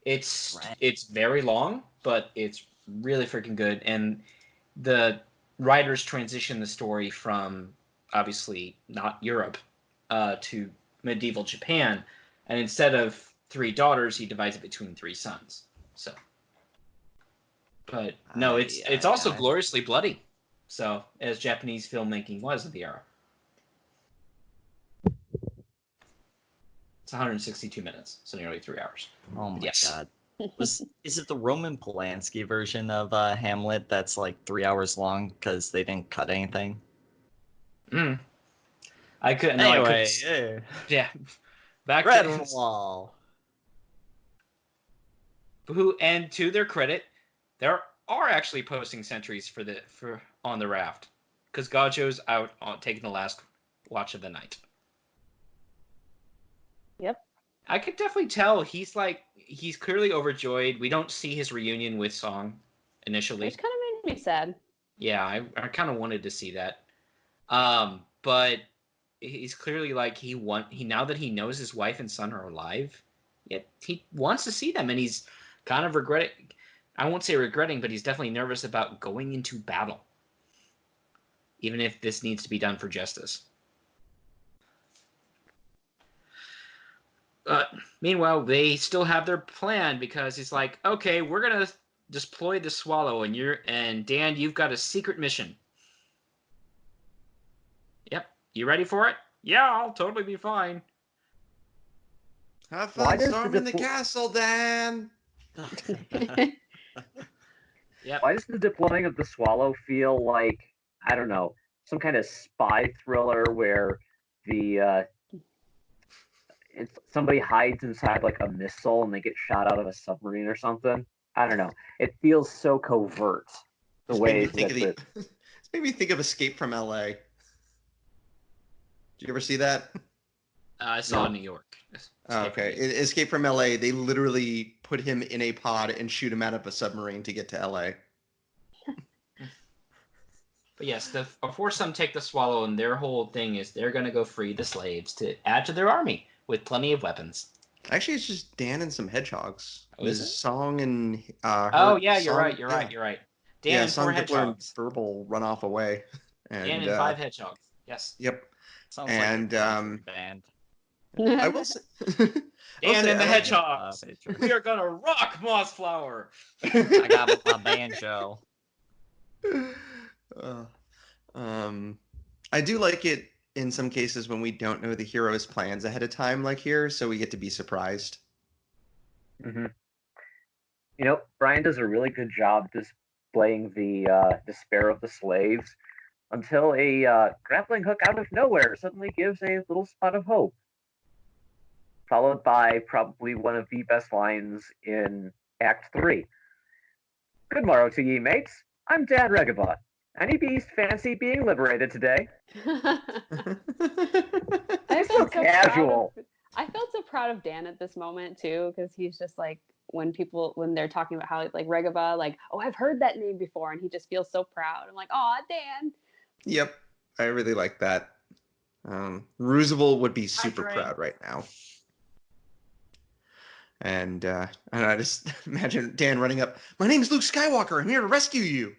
It's very long, but it's really freaking good. And the writers transition the story from obviously not Europe to medieval Japan, and instead of 3 daughters, he divides it between 3 sons. So, but no, it's also gloriously bloody. So, as Japanese filmmaking was at the era, it's 162 minutes, so nearly 3 hours. Oh my Yes. God. Is it the Roman Polanski version of Hamlet that's like 3 hours long because they didn't cut anything? I couldn't. Anyway, yeah. Back Redwall. And to their credit, there are actually posting sentries for on the raft because Gajo's out on taking the last watch of the night. Yep. I could definitely tell he's clearly overjoyed. We don't see his reunion with Song initially. Which kind of made me sad. Yeah, I kind of wanted to see that. But he's clearly like he now that he knows his wife and son are alive, yet he wants to see them, and he's kind of regretting. I won't say regretting, but he's definitely nervous about going into battle, even if this needs to be done for justice. Meanwhile, they still have their plan because he's like, okay, we're gonna deploy the Swallow, and Dan, you've got a secret mission. Yep, you ready for it? Yeah, I'll totally be fine. Have fun storming the castle, Dan. Yep. Why does the deploying of the Swallow feel like, I don't know, some kind of spy thriller where somebody hides inside like a missile and they get shot out of a submarine or something? I don't know. It feels so covert. The way It's made me think of Escape from LA. Did you ever see that? I saw New York. Okay. Escape from LA, they literally put him in a pod and shoot him out of a submarine to get to LA. But yes, the foursome take the Swallow, and their whole thing is they're going to go free the slaves to add to their army with plenty of weapons. Actually, it's just Dan and some hedgehogs. Oh, is it? Song and you're right. Dan and 4 hedgehogs. Verbal run off away. And, Dan and 5 hedgehogs. Yes. Yep. Sounds and like a band. I will say, Dan and the Hedgehogs. We are gonna rock Mossflower. I got my banjo. I do like it in some cases when we don't know the hero's plans ahead of time, like here, so we get to be surprised. Hmm. Brian does a really good job displaying the despair of the slaves until a grappling hook out of nowhere suddenly gives a little spot of hope, followed by probably one of the best lines in Act 3. Good morrow to ye, mates. I'm Dad Regabot. Any beast fancy being liberated today? I He's so casual. I felt so proud of Dan at this moment too, because he's just like when they're talking about how like Regaba, like, oh, I've heard that name before, and he just feels so proud. I'm like, oh, Dan. Yep, I really like that. Roosevelt would be super proud right now. And I just imagine Dan running up. My name's Luke Skywalker. I'm here to rescue you.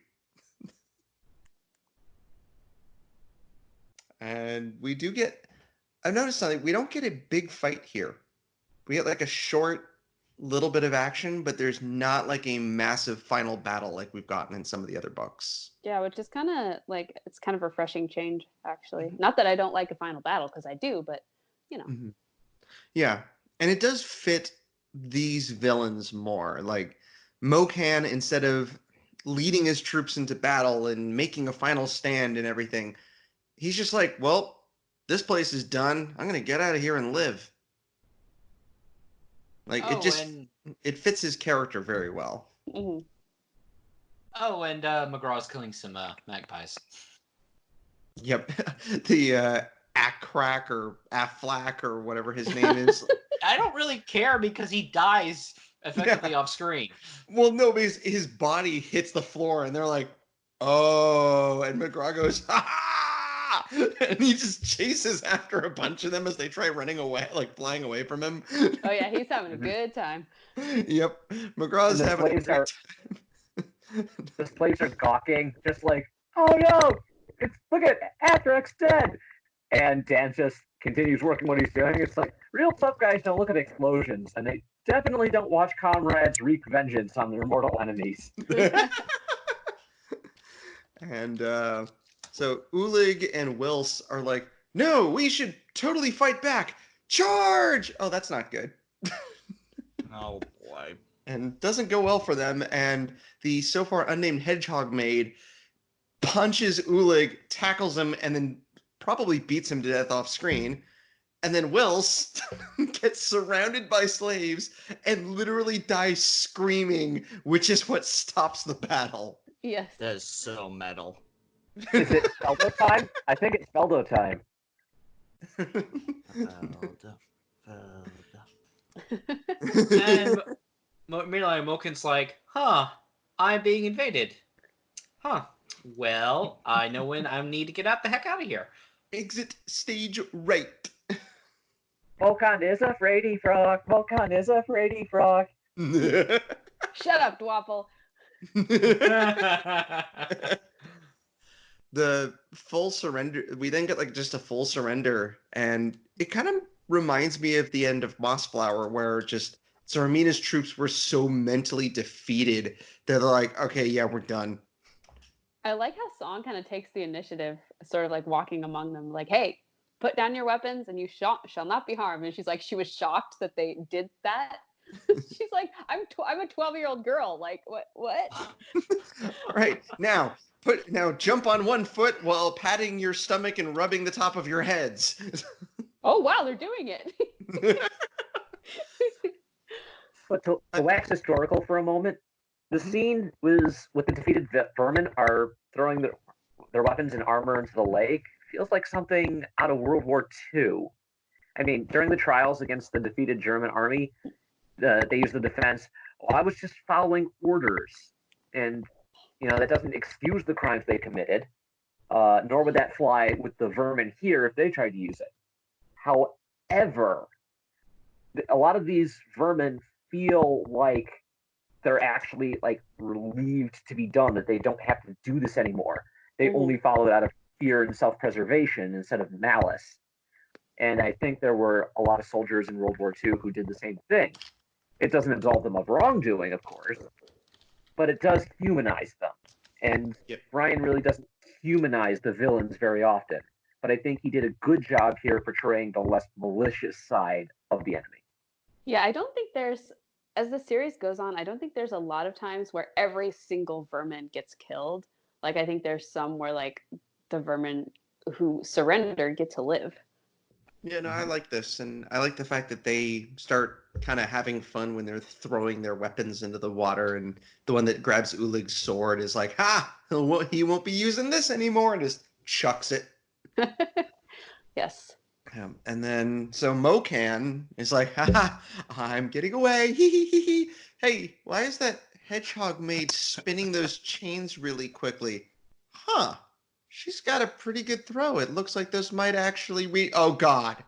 And we do get. I've noticed something. We don't get a big fight here. We get like a short little bit of action, but there's not like a massive final battle like we've gotten in some of the other books. Yeah, which is kind of like, it's kind of a refreshing change, actually. Not that I don't like a final battle, because I do, but Mm-hmm. Yeah, and it does fit these villains more. Like Mokan, instead of leading his troops into battle and making a final stand and everything, he's just like, well, this place is done. I'm gonna get out of here and live. Like it fits his character very well. Mm-hmm. Oh, and McGraw's killing some magpies. Yep, the Akrak or Aflak or whatever his name is. I don't really care because he dies effectively off screen. Well, no, because his body hits the floor and they're like, oh, and McGraw goes, ha! And he just chases after a bunch of them as they try running away, like flying away from him. Oh yeah, he's having a good time. Yep, McGraw's having a great time. The slaves are gawking, just like, oh no, look at Athrak's dead. And Dan just continues working what he's doing. It's like, real tough guys don't look at explosions, and they definitely don't watch comrades wreak vengeance on their mortal enemies. And so Ulig and Wills are like, no, we should totally fight back. Charge! Oh, that's not good. Oh, boy. And doesn't go well for them. And the so far unnamed hedgehog maid punches Ulig, tackles him, and then probably beats him to death off screen. And then Wills gets surrounded by slaves and literally dies screaming, which is what stops the battle. Yes. That is so metal. Is it Feldo time? I think it's Feldo time. And meanwhile, Moken's like, huh, I'm being invaded. Huh. Well, I know when I need to get the heck out of here. Exit stage right. Mokan is a fraidy frog. Mokan is a fraidy frog. Shut up, Dwapple. The full surrender, we then get like just a full surrender, and it kind of reminds me of the end of Mossflower, where just Zarmina's troops were so mentally defeated that they're like, okay, yeah, we're done. I like how Song kind of takes the initiative, sort of like walking among them, like, hey, put down your weapons and you shall not be harmed. And she's like, she was shocked that they did that. She's like, I'm a 12-year-old girl. Like, what? All right, now jump on one foot while patting your stomach and rubbing the top of your heads. Oh wow, they're doing it. But to wax historical for a moment, the scene was with the defeated vermin are throwing their weapons and armor into the lake. Feels like something out of World War II. I mean, during the trials against the defeated German army, they used the defense, well, I was just following orders. And, that doesn't excuse the crimes they committed, nor would that fly with the vermin here if they tried to use it. However, a lot of these vermin feel like they're actually like relieved to be done, that they don't have to do this anymore. They only follow it out of fear and self-preservation instead of malice. And I think there were a lot of soldiers in World War II who did the same thing. It doesn't absolve them of wrongdoing, of course, but it does humanize them. And Ryan really doesn't humanize the villains very often. but I think he did a good job here portraying the less malicious side of the enemy. Yeah, I don't think there's, as the series goes on, I don't think there's a lot of times where every single vermin gets killed. Like, I think there's some where, like, the vermin who surrender get to live. Yeah, no, I like this, and I like the fact that they start kind of having fun when they're throwing their weapons into the water, and the one that grabs Ulig's sword is like, "Ha! He won't be using this anymore," and just chucks it. Yes. And then, so Mocan is like, "Ha! I'm getting away! Hee hee hee hee! Hey, why is that hedgehog maid spinning those chains really quickly? Huh? She's got a pretty good throw. It looks like those might actually Oh God!"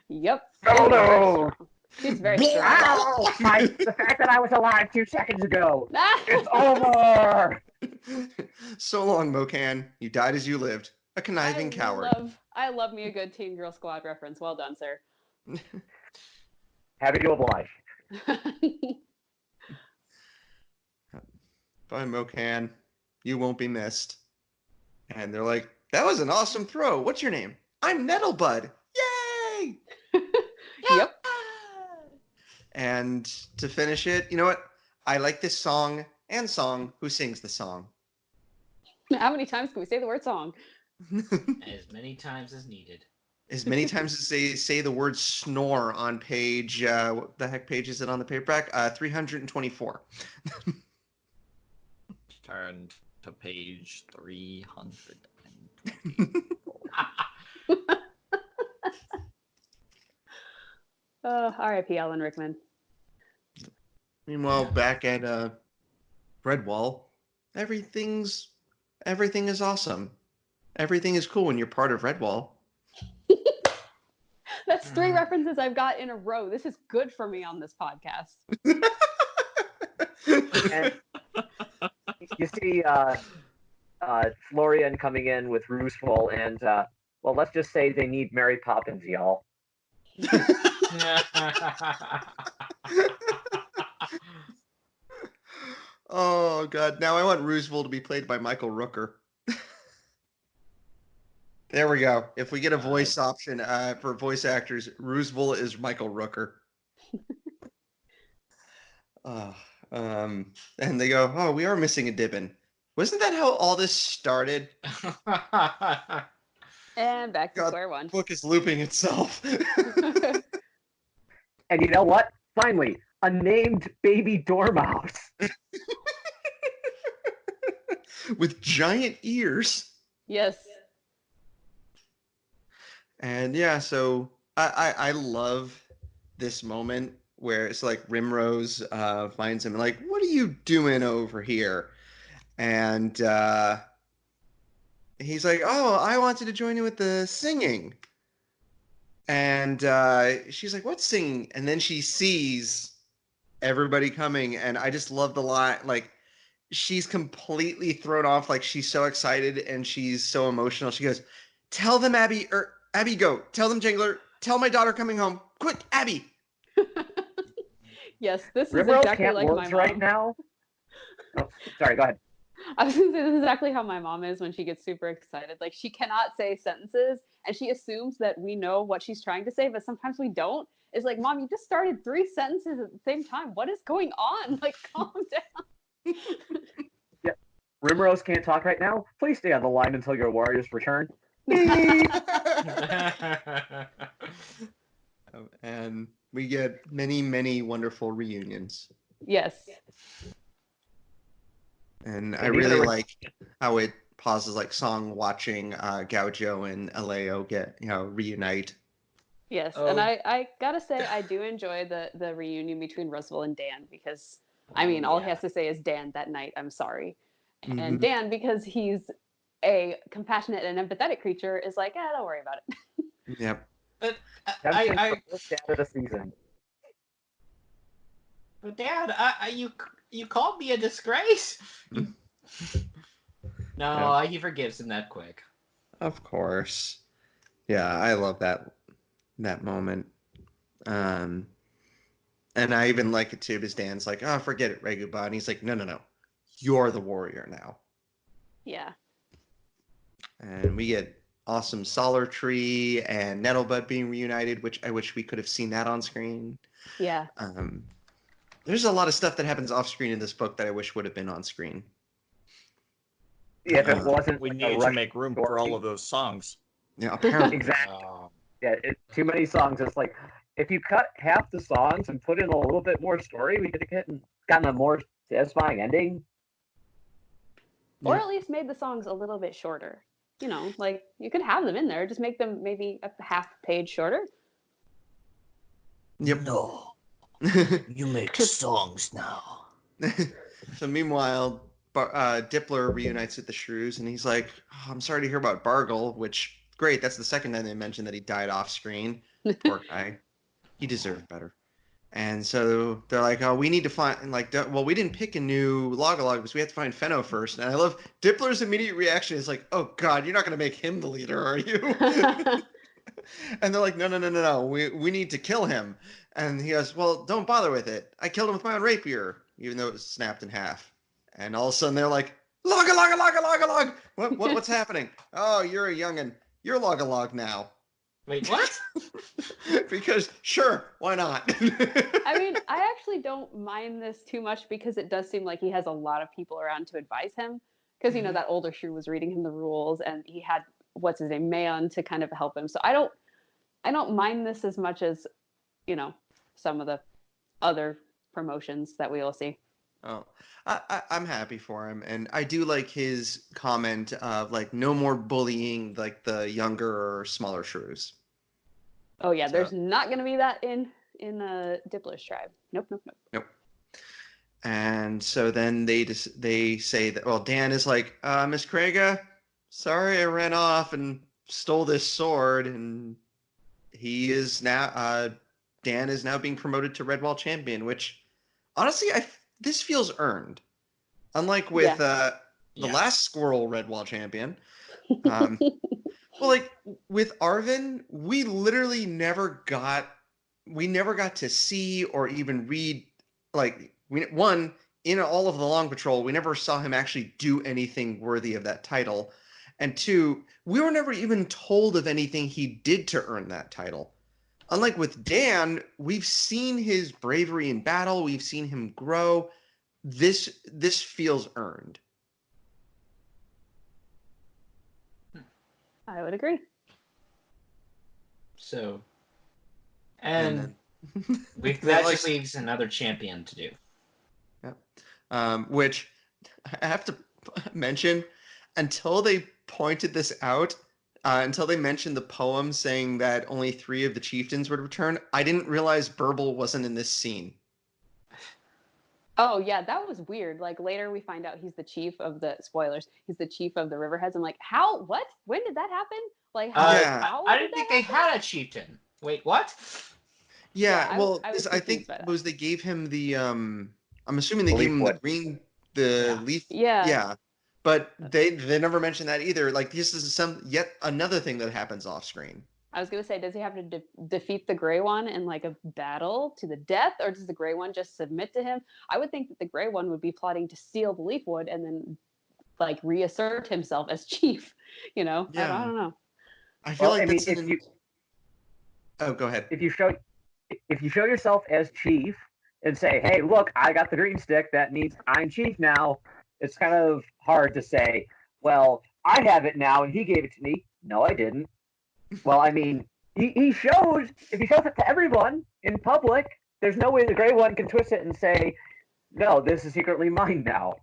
Yep. Oh no! She's very strong. Ow! The fact that I was alive 2 seconds ago! It's over! So long, Mocan. You died as you lived. A conniving coward. I love me a good Teen Girl Squad reference. Well done, sir. Happy to oblige. Bye, Mocan. You won't be missed. And they're like, "That was an awesome throw. What's your name?" "I'm Nettlebud." Yay! Yep. And to finish it, you know what? I like this song and song. Who sings the song? How many times can we say the word song? As many times as needed. As many times as they say the word snore on page, what the heck page is it on the paperback? 324. Turn to page 300. R.I.P. Alan Rickman. Meanwhile, back at Redwall, everything is awesome. Everything is cool when you're part of Redwall. That's 3 references I've got in a row. This is good for me on this podcast. And you see Florian coming in with Roosevelt, and well, let's just say they need Mary Poppins, y'all. Oh God! Now I want Roosevelt to be played by Michael Rooker. There we go. If we get a voice option for voice actors, Roosevelt is Michael Rooker. And they go, "Oh, we are missing a Dibbin." Wasn't that how all this started? And back to God, square one. the book is looping itself. And you know what? Finally, a named baby dormouse. With giant ears. Yes. And yeah, so I love this moment where it's like Rimrose finds him like, "What are you doing over here?" And he's like, "Oh, I wanted to join you with the singing." And she's like, "What's singing?" And then she sees everybody coming, and I just love the line. Like, she's completely thrown off. Like, she's so excited and she's so emotional. She goes, "Tell them, Abby, or Abby, go. Tell them, Jangler. Tell my daughter coming home. Quick, Abby." Yes, this is Rimrose exactly can't like my words mom. right now. Oh, sorry, go ahead. I was going to say, this is exactly how my mom is when she gets super excited. Like, she cannot say sentences, and she assumes that we know what she's trying to say, but sometimes we don't. It's like, Mom, you just started 3 sentences at the same time. What is going on? Like, calm down. Yeah. Rimrose can't talk right now. Please stay on the line until your warriors return. And we get many, many wonderful reunions. Yes. And I really like how it pauses like song watching Gaucho and Aleo get, reunite. Yes. Oh. And I got to say, I do enjoy the reunion between Roosevelt and Dan because, I mean, all he has to say is Dan that night. I'm sorry. Mhm. And Dan, because he's a compassionate and empathetic creature, is like, don't worry about it. Yep. But I first dad of the season. But Dad, you called me a disgrace. No, he forgives him that quick. Of course. Yeah, I love that moment. And I even like it too because Dan's like, "Oh, forget it, Reguba." And he's like, No. You're the warrior now. Yeah. And we get awesome Solar Tree and Nettlebud being reunited, which I wish we could have seen that on screen. Yeah. There's a lot of stuff that happens off screen in this book that I wish would have been on screen. Yeah, if it wasn't We like needed a to rush make room story. for all of those songs. Yeah, apparently. Exactly. Yeah, too many songs. It's like if you cut half the songs and put in a little bit more story, we could have gotten a more satisfying ending. Or Yeah. at least made the songs a little bit shorter. You know, like you could have them in there, just make them maybe a half page shorter. Yep. No, you make songs now. So meanwhile, Dippler reunites with the Shrews, and he's like, oh, I'm sorry to hear about Bargle, which, great, that's the second time they mentioned that he died off screen. Poor guy. He deserved better. And so they're like, oh, we need to find, like, well, we didn't pick a new Log-a-Log because we have to find Fenno first. And I love Dippler's immediate reaction is like, oh, God, you're not going to make him the leader, are you? And they're like, no, we need to kill him. And he goes, well, don't bother with it. I killed him with my own rapier, even though it was snapped in half. And all of a sudden they're like, Log-a-Log. What's happening? Oh, you're a youngin'. You're Log-a-Log now. Wait, what? Because sure, why not? I mean, I actually don't mind this too much because it does seem like he has a lot of people around to advise him. Because you know that older shrew was reading him the rules, and he had what's his name, Mayon, to kind of help him. So I don't mind this as much as, you know, some of the other promotions that we all see. Oh, I'm happy for him, and I do like his comment of like no more bullying like the younger or smaller shrews. Oh yeah, So- there's not going to be that in Dippler's tribe. Nope. And so then they say that, well, Dan is like, Miss Krega, sorry I ran off and stole this sword, and he is now Dan is now being promoted to Redwall champion, which honestly this feels earned. Unlike with the last Squirrel Redwall champion. Well, like with Arvin, we literally never got to see or even read, like, in all of the Long Patrol, we never saw him actually do anything worthy of that title. And two, we were never even told of anything he did to earn that title. Unlike with Dan, we've seen his bravery in battle, we've seen him grow. This feels earned. I would agree. So, And that just leaves another champion to do. Which I have to mention, until they pointed this out, until they mentioned the poem saying that only 3 of the chieftains would return, I didn't realize Burble wasn't in this scene. Oh yeah, that was weird. Like later we find out he's the chief of the he's the chief of the Riverheads. I'm like, how? What? When did that happen? Like how? Yeah. how I did didn't think that they happen? had a chieftain. Wait, what? Yeah, Yeah, well, I was I think confused by that. was they gave him the I'm assuming they gave him the green leaf. Yeah. But they never mentioned that either. Like this is yet another thing that happens off screen. I was gonna say, does he have to defeat the Gray One in like a battle to the death, or does the Gray One just submit to him? I would think that the Gray One would be plotting to steal the Leafwood and then like reassert himself as chief. You know, Yeah. I don't know. I feel like mean, that's Oh, go ahead. If you show yourself as chief and say, "Hey, look, I got the green stick," that means I'm chief now. It's kind of hard to say, "Well, I have it now, and he gave it to me." No, I didn't. Well, I mean, he shows. If he shows it to everyone in public, there's no way the Gray One can twist it and say, "No, this is secretly mine now."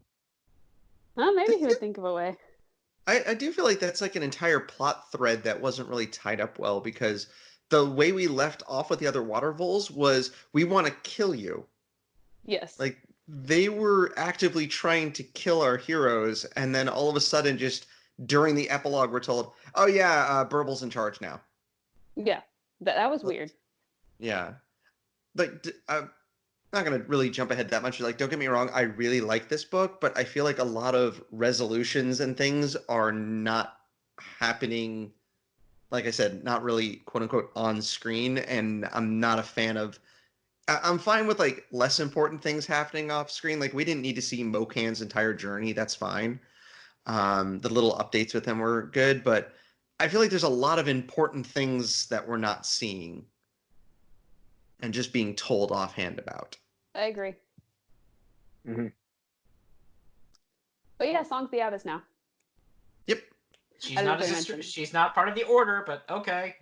Well, maybe he would think of a way. I do feel like that's like an entire plot thread that wasn't really tied up well, because the way we left off with the other water voles was, we want to kill you. Yes. Like, they were actively trying to kill our heroes, and then all of a sudden, just during the epilogue, we're told, oh yeah, Burble's in charge now. Yeah, that was weird. Yeah. Like, I'm not going to really jump ahead that much. Like, don't get me wrong, I really like this book, but I feel like a lot of resolutions and things are not happening, like I said, not really quote-unquote on screen, and I'm not a fan of... I'm fine with like less important things happening off screen. Like, we didn't need to see Mokan's entire journey. That's fine. The little updates with him were good, but I feel like there's a lot of important things that we're not seeing and just being told offhand about. I agree. Mm-hmm. But yeah, Song's the Abbess now. Yep. She's As not a we sister. mentioned. She's not part of the order, but okay.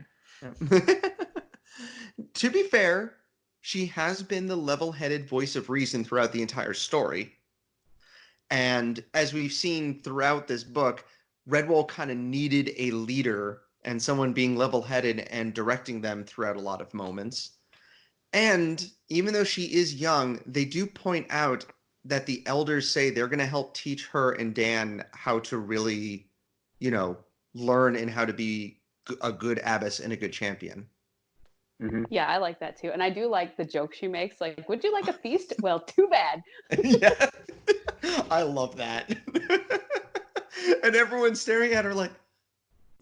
To be fair, she has been the level-headed voice of reason throughout the entire story. And as we've seen throughout this book, Redwall kind of needed a leader and someone being level-headed and directing them throughout a lot of moments. And even though she is young, they do point out that the elders say they're going to help teach her and Dan how to really, learn and how to be a good abbess and a good champion. Mm-hmm. Yeah, I like that too. And I do like the joke she makes. Like, would you like a feast? Well, too bad. Yeah. I love that. And everyone's staring at her like,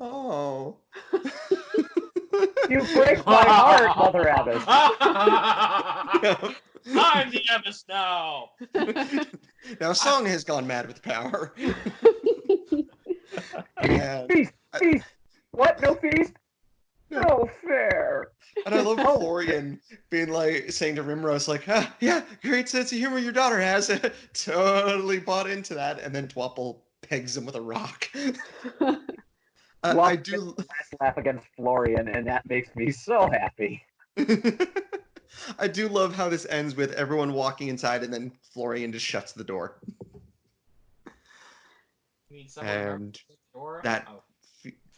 oh. You break my heart, Mother Abbess. I'm the Abbess now. Now Song has gone mad with power. And Feast! What? No feast? No fair. And I love Florian being like, saying to Rimrose, like, yeah, great sense of humor your daughter has. Totally bought into that. And then Twapple pegs him with a rock. I do laugh against Florian, and that makes me so happy. I do love how this ends with everyone walking inside and then Florian just shuts the door. And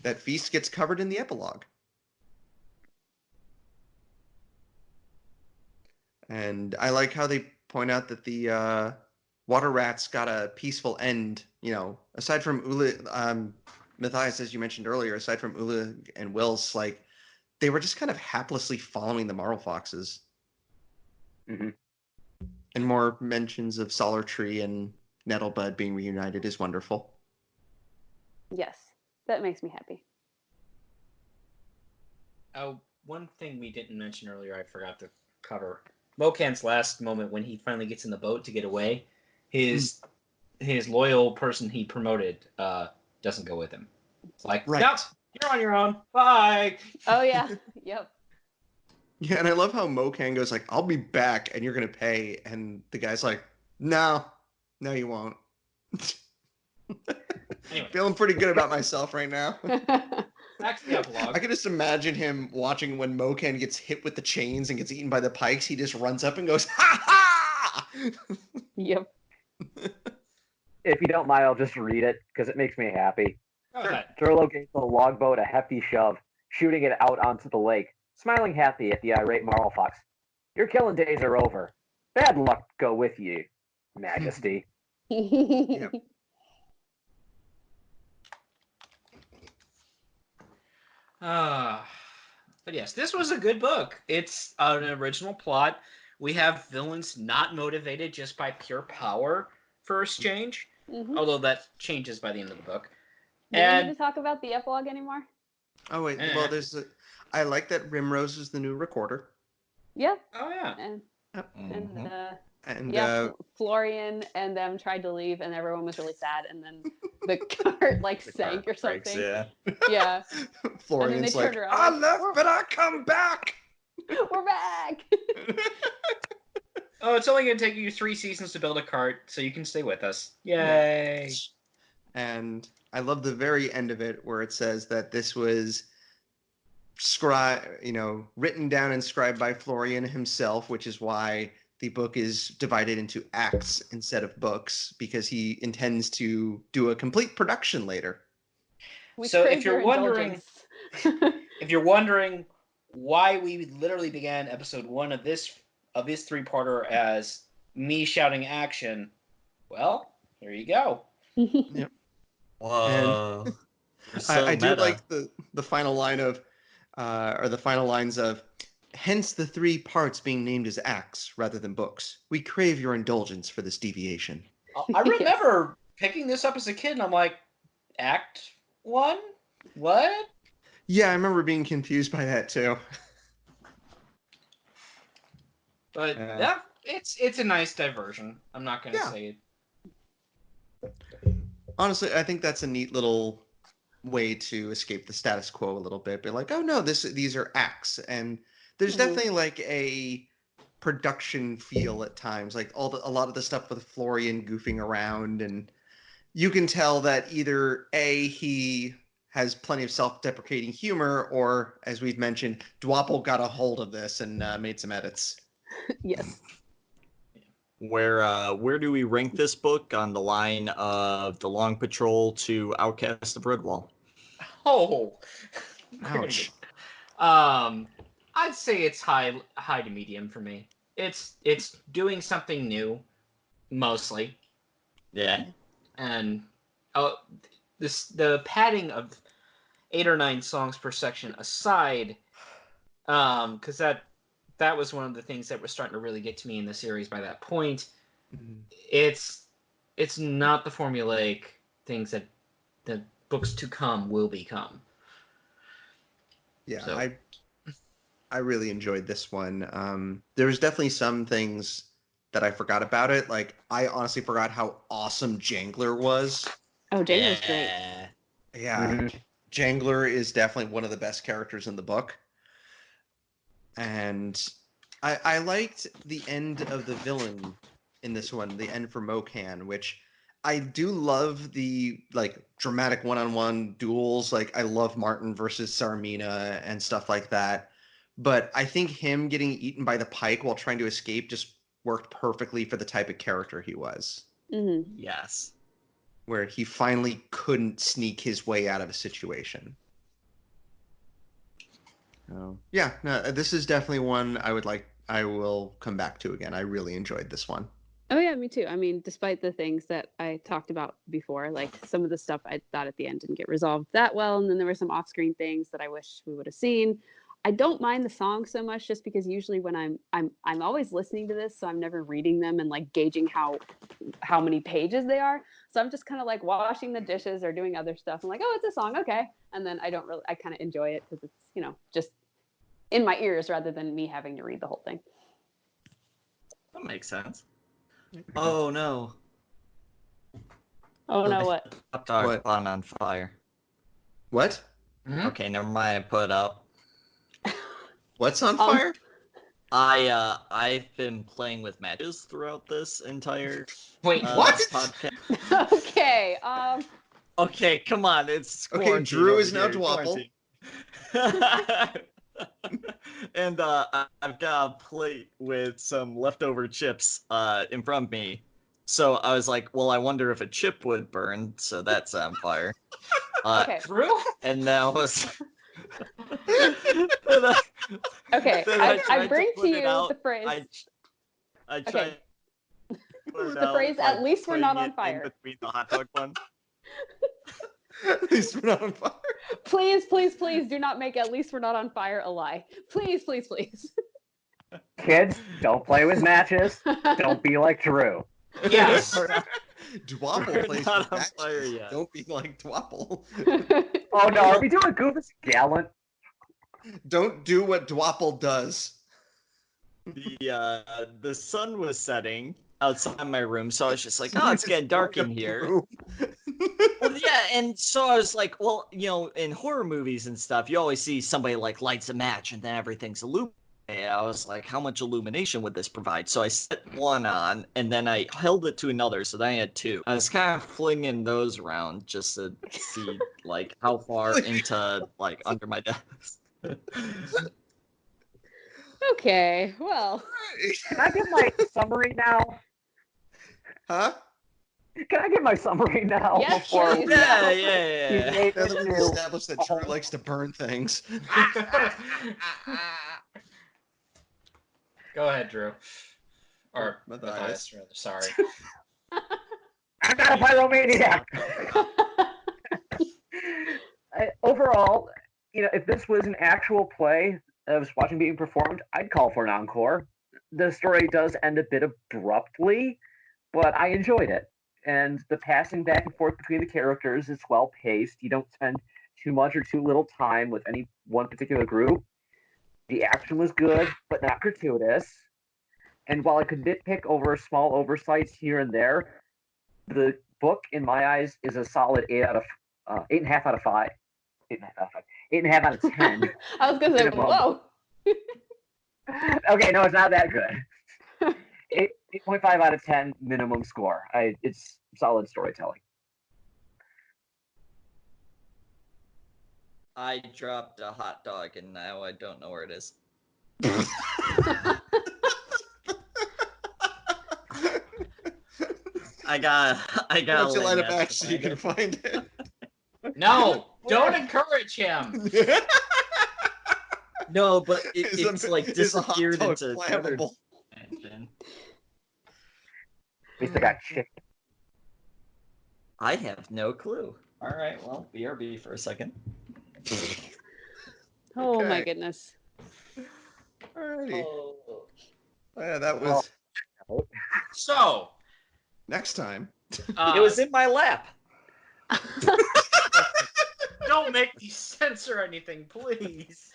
that feast gets covered in the epilogue. And I like how they point out that the water rats got a peaceful end, aside from Ula, Matthias, as you mentioned earlier, aside from Ula and Wills, like, they were just kind of haplessly following the Marlfoxes. Mm-hmm. And more mentions of Solar Tree and Nettlebud being reunited is wonderful. Yes, that makes me happy. Oh, one thing we didn't mention earlier, I forgot to cover. Mokan's last moment when he finally gets in the boat to get away, his loyal person he promoted doesn't go with him. It's like, right. Nope, you're on your own. Bye. Oh yeah, yep. Yeah, and I love how Mokan goes like, I'll be back and you're going to pay. And the guy's like, no, you won't. Anyway. Feeling pretty good about myself right now. Back to the epilogue. I can just imagine him watching when Mokan gets hit with the chains and gets eaten by the pikes. He just runs up and goes, ha ha! Yep. If you don't mind, I'll just read it, because it makes me happy. Go ahead. Turlo gave the logboat a hefty shove, shooting it out onto the lake, smiling happy at the irate Marlfox. Your killing days are over. Bad luck go with you, Majesty. Yep. But yes, this was a good book. It's an original plot. We have villains not motivated just by pure power for exchange, although that changes by the end of the book. Do we need to talk about the epilogue anymore? Oh wait, well, I like that Rimrose is the new recorder. Yeah. Oh yeah. And Florian and them tried to leave, and everyone was really sad. And then the cart sank or something. Breaks, yeah. Florian's like, I left, but I come back. We're back. Oh, it's only going to take you 3 seasons to build a cart, so you can stay with us. Yay! Yeah. And I love the very end of it where it says that this was written down and scribed by Florian himself, which is why the book is divided into acts instead of books, because he intends to do a complete production later. So if you're wondering why we literally began episode 1 of this 3-parter as me shouting action, well, here you go. Yep. Whoa. I do like the final line of or the final lines of, hence the 3 parts being named as acts rather than books. We crave your indulgence for this deviation. I remember picking this up as a kid, and I'm like, Act 1? What? Yeah, I remember being confused by that too. But yeah, it's a nice diversion. I'm not going to say it. Honestly, I think that's a neat little way to escape the status quo a little bit. Be like, oh no, these are acts, and there's Mhm. definitely like a production feel at times, like a lot of the stuff with Florian goofing around, and you can tell that either he has plenty of self-deprecating humor, or as we've mentioned, Dwapple got a hold of this and made some edits. Yes. Where do we rank this book on the line of The Long Patrol to Outcast of Redwall? Oh, Ouch. I'd say it's high to medium for me. It's doing something new, mostly, Yeah. and the padding of 8 or 9 songs per section aside, because that was one of the things that was starting to really get to me in the series by that point. It's not the formulaic things that the books to come will become. Yeah, So. I really enjoyed this one. There was definitely some things that I forgot about it. Like, I honestly forgot how awesome Jangler was. Oh, Jangler's great. Yeah, Jangler is definitely one of the best characters in the book. And I liked the end of the villain in this one, the end for Mokan, which I do love the like dramatic one-on-one duels. Like, I love Martin versus Sarmina and stuff like that. But I think him getting eaten by the pike while trying to escape just worked perfectly for the type of character he was, Hmm. Yes. where he finally couldn't sneak his way out of a situation. So, yeah, no, this is definitely one I will come back to again. I really enjoyed this one. Oh yeah, me too. I mean, despite the things that I talked about before, like some of the stuff I thought at the end didn't get resolved that well, and then there were some off-screen things that I wish we would have seen. I don't mind the songs so much, just because usually when I'm always listening to this, so I'm never reading them and like gauging how many pages they are. So I'm just kind of like washing the dishes or doing other stuff. I'm like, oh, it's a song, okay, and then I kind of enjoy it because it's just in my ears rather than me having to read the whole thing. That makes sense. Oh no. Oh no, what? Hot dog What? bun on fire. What? Mhm. Okay, never mind. I put it up. What's on fire? I've been playing with matches throughout this entire Wait, What? podcast. Okay. Okay, come on. It's Okay, quarantine Drew over is now here, Dwapple. quarantine. And I've got a plate with some leftover chips in front of me. So I was like, well, I wonder if a chip would burn. So that's on fire. Okay. Drew? And that was. Okay. Then I tried bring to put it you out. the phrase. I tried. Okay. to put it The out phrase, by "At least we're not putting on it fire." In between the hot dog bun. At least we're not on fire. Please, please, please do not make "at least we're not on fire" a lie. Please, please, please. Kids, don't play with matches. Don't be like Drew. Yes. Dwapple We're plays not with on matches. fire yet. Don't be like Dwapple. Oh no, are we doing Goofus Gallant? Don't do what Dwapple does. The sun was setting outside my room, so I was just like, oh, it's getting dark in here. Well, yeah, and so I was like, well, in horror movies and stuff, you always see somebody like lights a match and then everything's illuminated. I was like, how much illumination would this provide? So I set one on, and then I held it to another, so then I had two. I was kind of flinging those around just to see like how far into like under my desk. Okay. Well. Can I get my summary now? Huh? Can I get my summary now? Yes, before please. we Yeah. deviate Now that we've into- established that Drew likes to burn things. Go ahead, Drew. Or Matthias. Matthias, rather. Sorry. I'm not a pyromaniac. Overall, if this was an actual play I was watching being performed, I'd call for an encore. The story does end a bit abruptly, but I enjoyed it. And the passing back and forth between the characters is well paced. You don't spend too much or too little time with any one particular group. The action was good, but not gratuitous. And while I could nitpick over small oversights here and there, the book, in my eyes, is a solid 8 out of 8.5 out of 5. 8.5 out of 5. 8.5 out of 10. I was gonna say, Minimum. whoa. Okay, no, it's not that good. 8.5 out of 10 minimum score. It's solid storytelling. I dropped a hot dog and now I don't know where it is. I got. Why don't you light it back so you can find it? No, don't encourage him. No, but it's like Is a hot disappeared dog into flammable? dimension. At least I got chicken. I have no clue. All right, well, BRB for a second. Oh my Okay. goodness. Alrighty. Oh. Yeah, that was So, next time. It was in my lap. don't make me censor anything, please.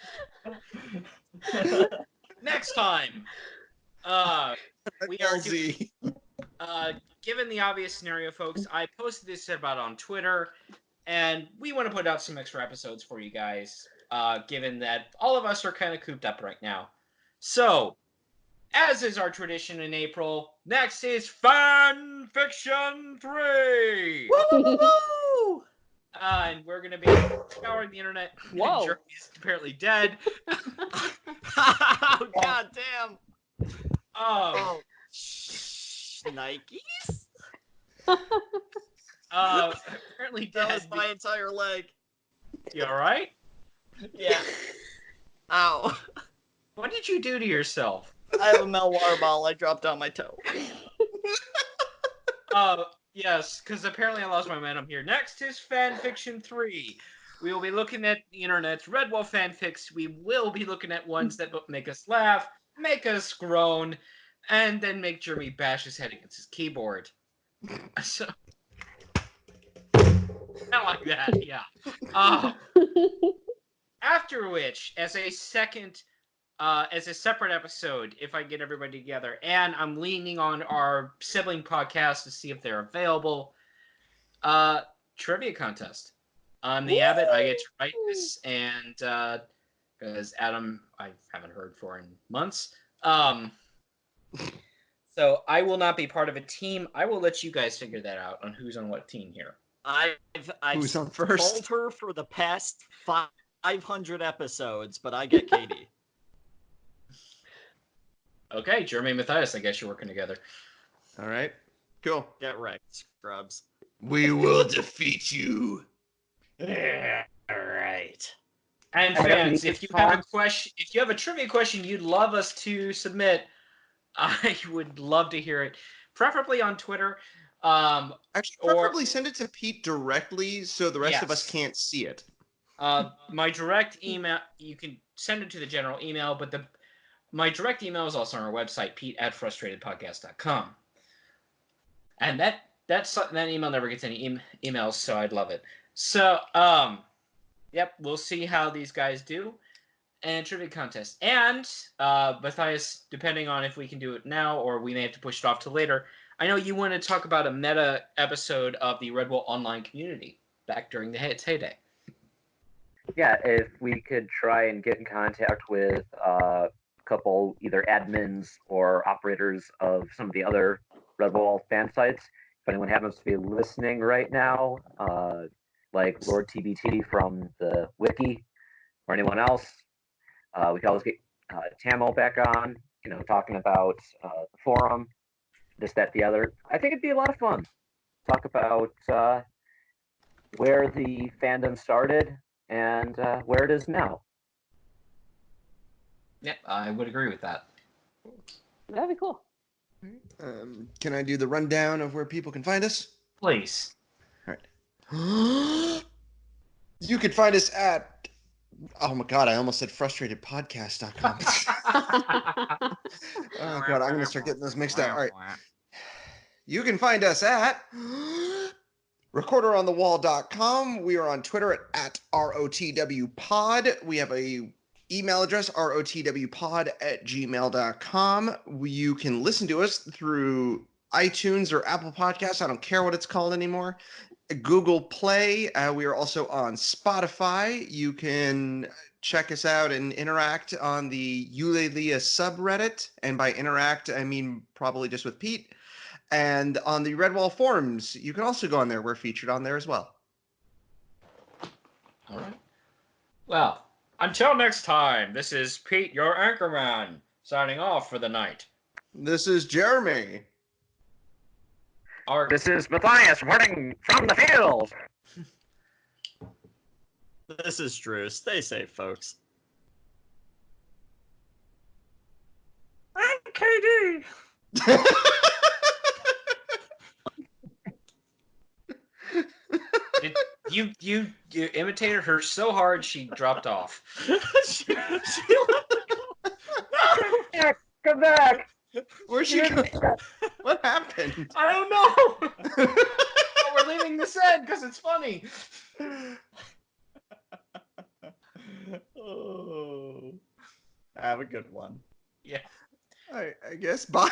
Next time, we are LZ. given the obvious scenario, folks. I posted this about on Twitter, and we want to put out some extra episodes for you guys. Given that all of us are kind of cooped up right now, so as is our tradition in April, next is Fan Fiction 3. Woo! And we're going to be scouring the internet. Whoa. Jeremy is apparently dead. Oh, god damn. Oh, Nikes? apparently That dead. was my entire leg. You alright? Yeah. Ow. What did you do to yourself? I have a Melwar ball I dropped on my toe. Yes, because apparently I lost my momentum here. Next is Fanfiction 3. We will be looking at the internet's Redwall fanfics. We will be looking at ones that make us laugh, make us groan, and then make Jeremy bash his head against his keyboard. So, not like that, yeah. After which, as a separate episode, if I get everybody together, and I'm leaning on our sibling podcast to see if they're available, trivia contest. I'm the Abbot. I get to write this, and because Adam, I haven't heard for in months. So I will not be part of a team. I will let you guys figure that out on who's on what team here. I've Who's on first? told her for the past 500 episodes, but I get Katie. Okay, Jeremy and Matthias, I guess you're working together. All right. Cool. Get wrecked, scrubs. We will defeat you. Yeah, all right. And fans, if you have a question, if you have a trivia question you'd love us to submit, I would love to hear it, preferably on Twitter. Actually, preferably send it to Pete directly so the rest of us Yes. can't see it. My direct email, you can send it to the general email, but my direct email is also on our website, pete@frustratedpodcast.com. And that email never gets any emails, so I'd love it. So, yep, we'll see how these guys do. And trivia contest. And, Matthias, depending on if we can do it now or we may have to push it off to later, I know you want to talk about a meta episode of the Redwall Online community back during its heyday. Yeah, if we could try and get in contact with a couple either admins or operators of some of the other Redwall fan sites. If anyone happens to be listening right now, like Lord TBT from the wiki or anyone else, we can always get Tamil back on, talking about the forum, this, that, the other. I think it'd be a lot of fun. Talk about where the fandom started and where it is now. Yep, I would agree with that. That'd be cool. Can I do the rundown of where people can find us? Please. All right. You can find us at, oh my God, I almost said frustratedpodcast.com. Oh God, I'm going to start getting those mixed up. All right. You can find us at recorderonthewall.com. We are on Twitter at ROTWpod. We have a email address, rotwpod@gmail.com. You can listen to us through iTunes or Apple Podcasts. I don't care what it's called anymore. Google Play. We are also on Spotify. You can check us out and interact on the Eulelia subreddit. And by interact, I mean probably just with Pete. And on the Redwall forums, you can also go on there. We're featured on there as well. All right. Well, until next time, this is Pete, your anchorman, signing off for the night. This is Jeremy. This is Matthias reporting from the field. This is Drew. Stay safe, folks. I'm KD. You imitated her so hard she dropped off. she let it go. No! Yeah, come back. Where's she going? What happened? I don't know. Oh, we're leaving this in because it's funny. Oh. Have a good one. Yeah. I guess bye.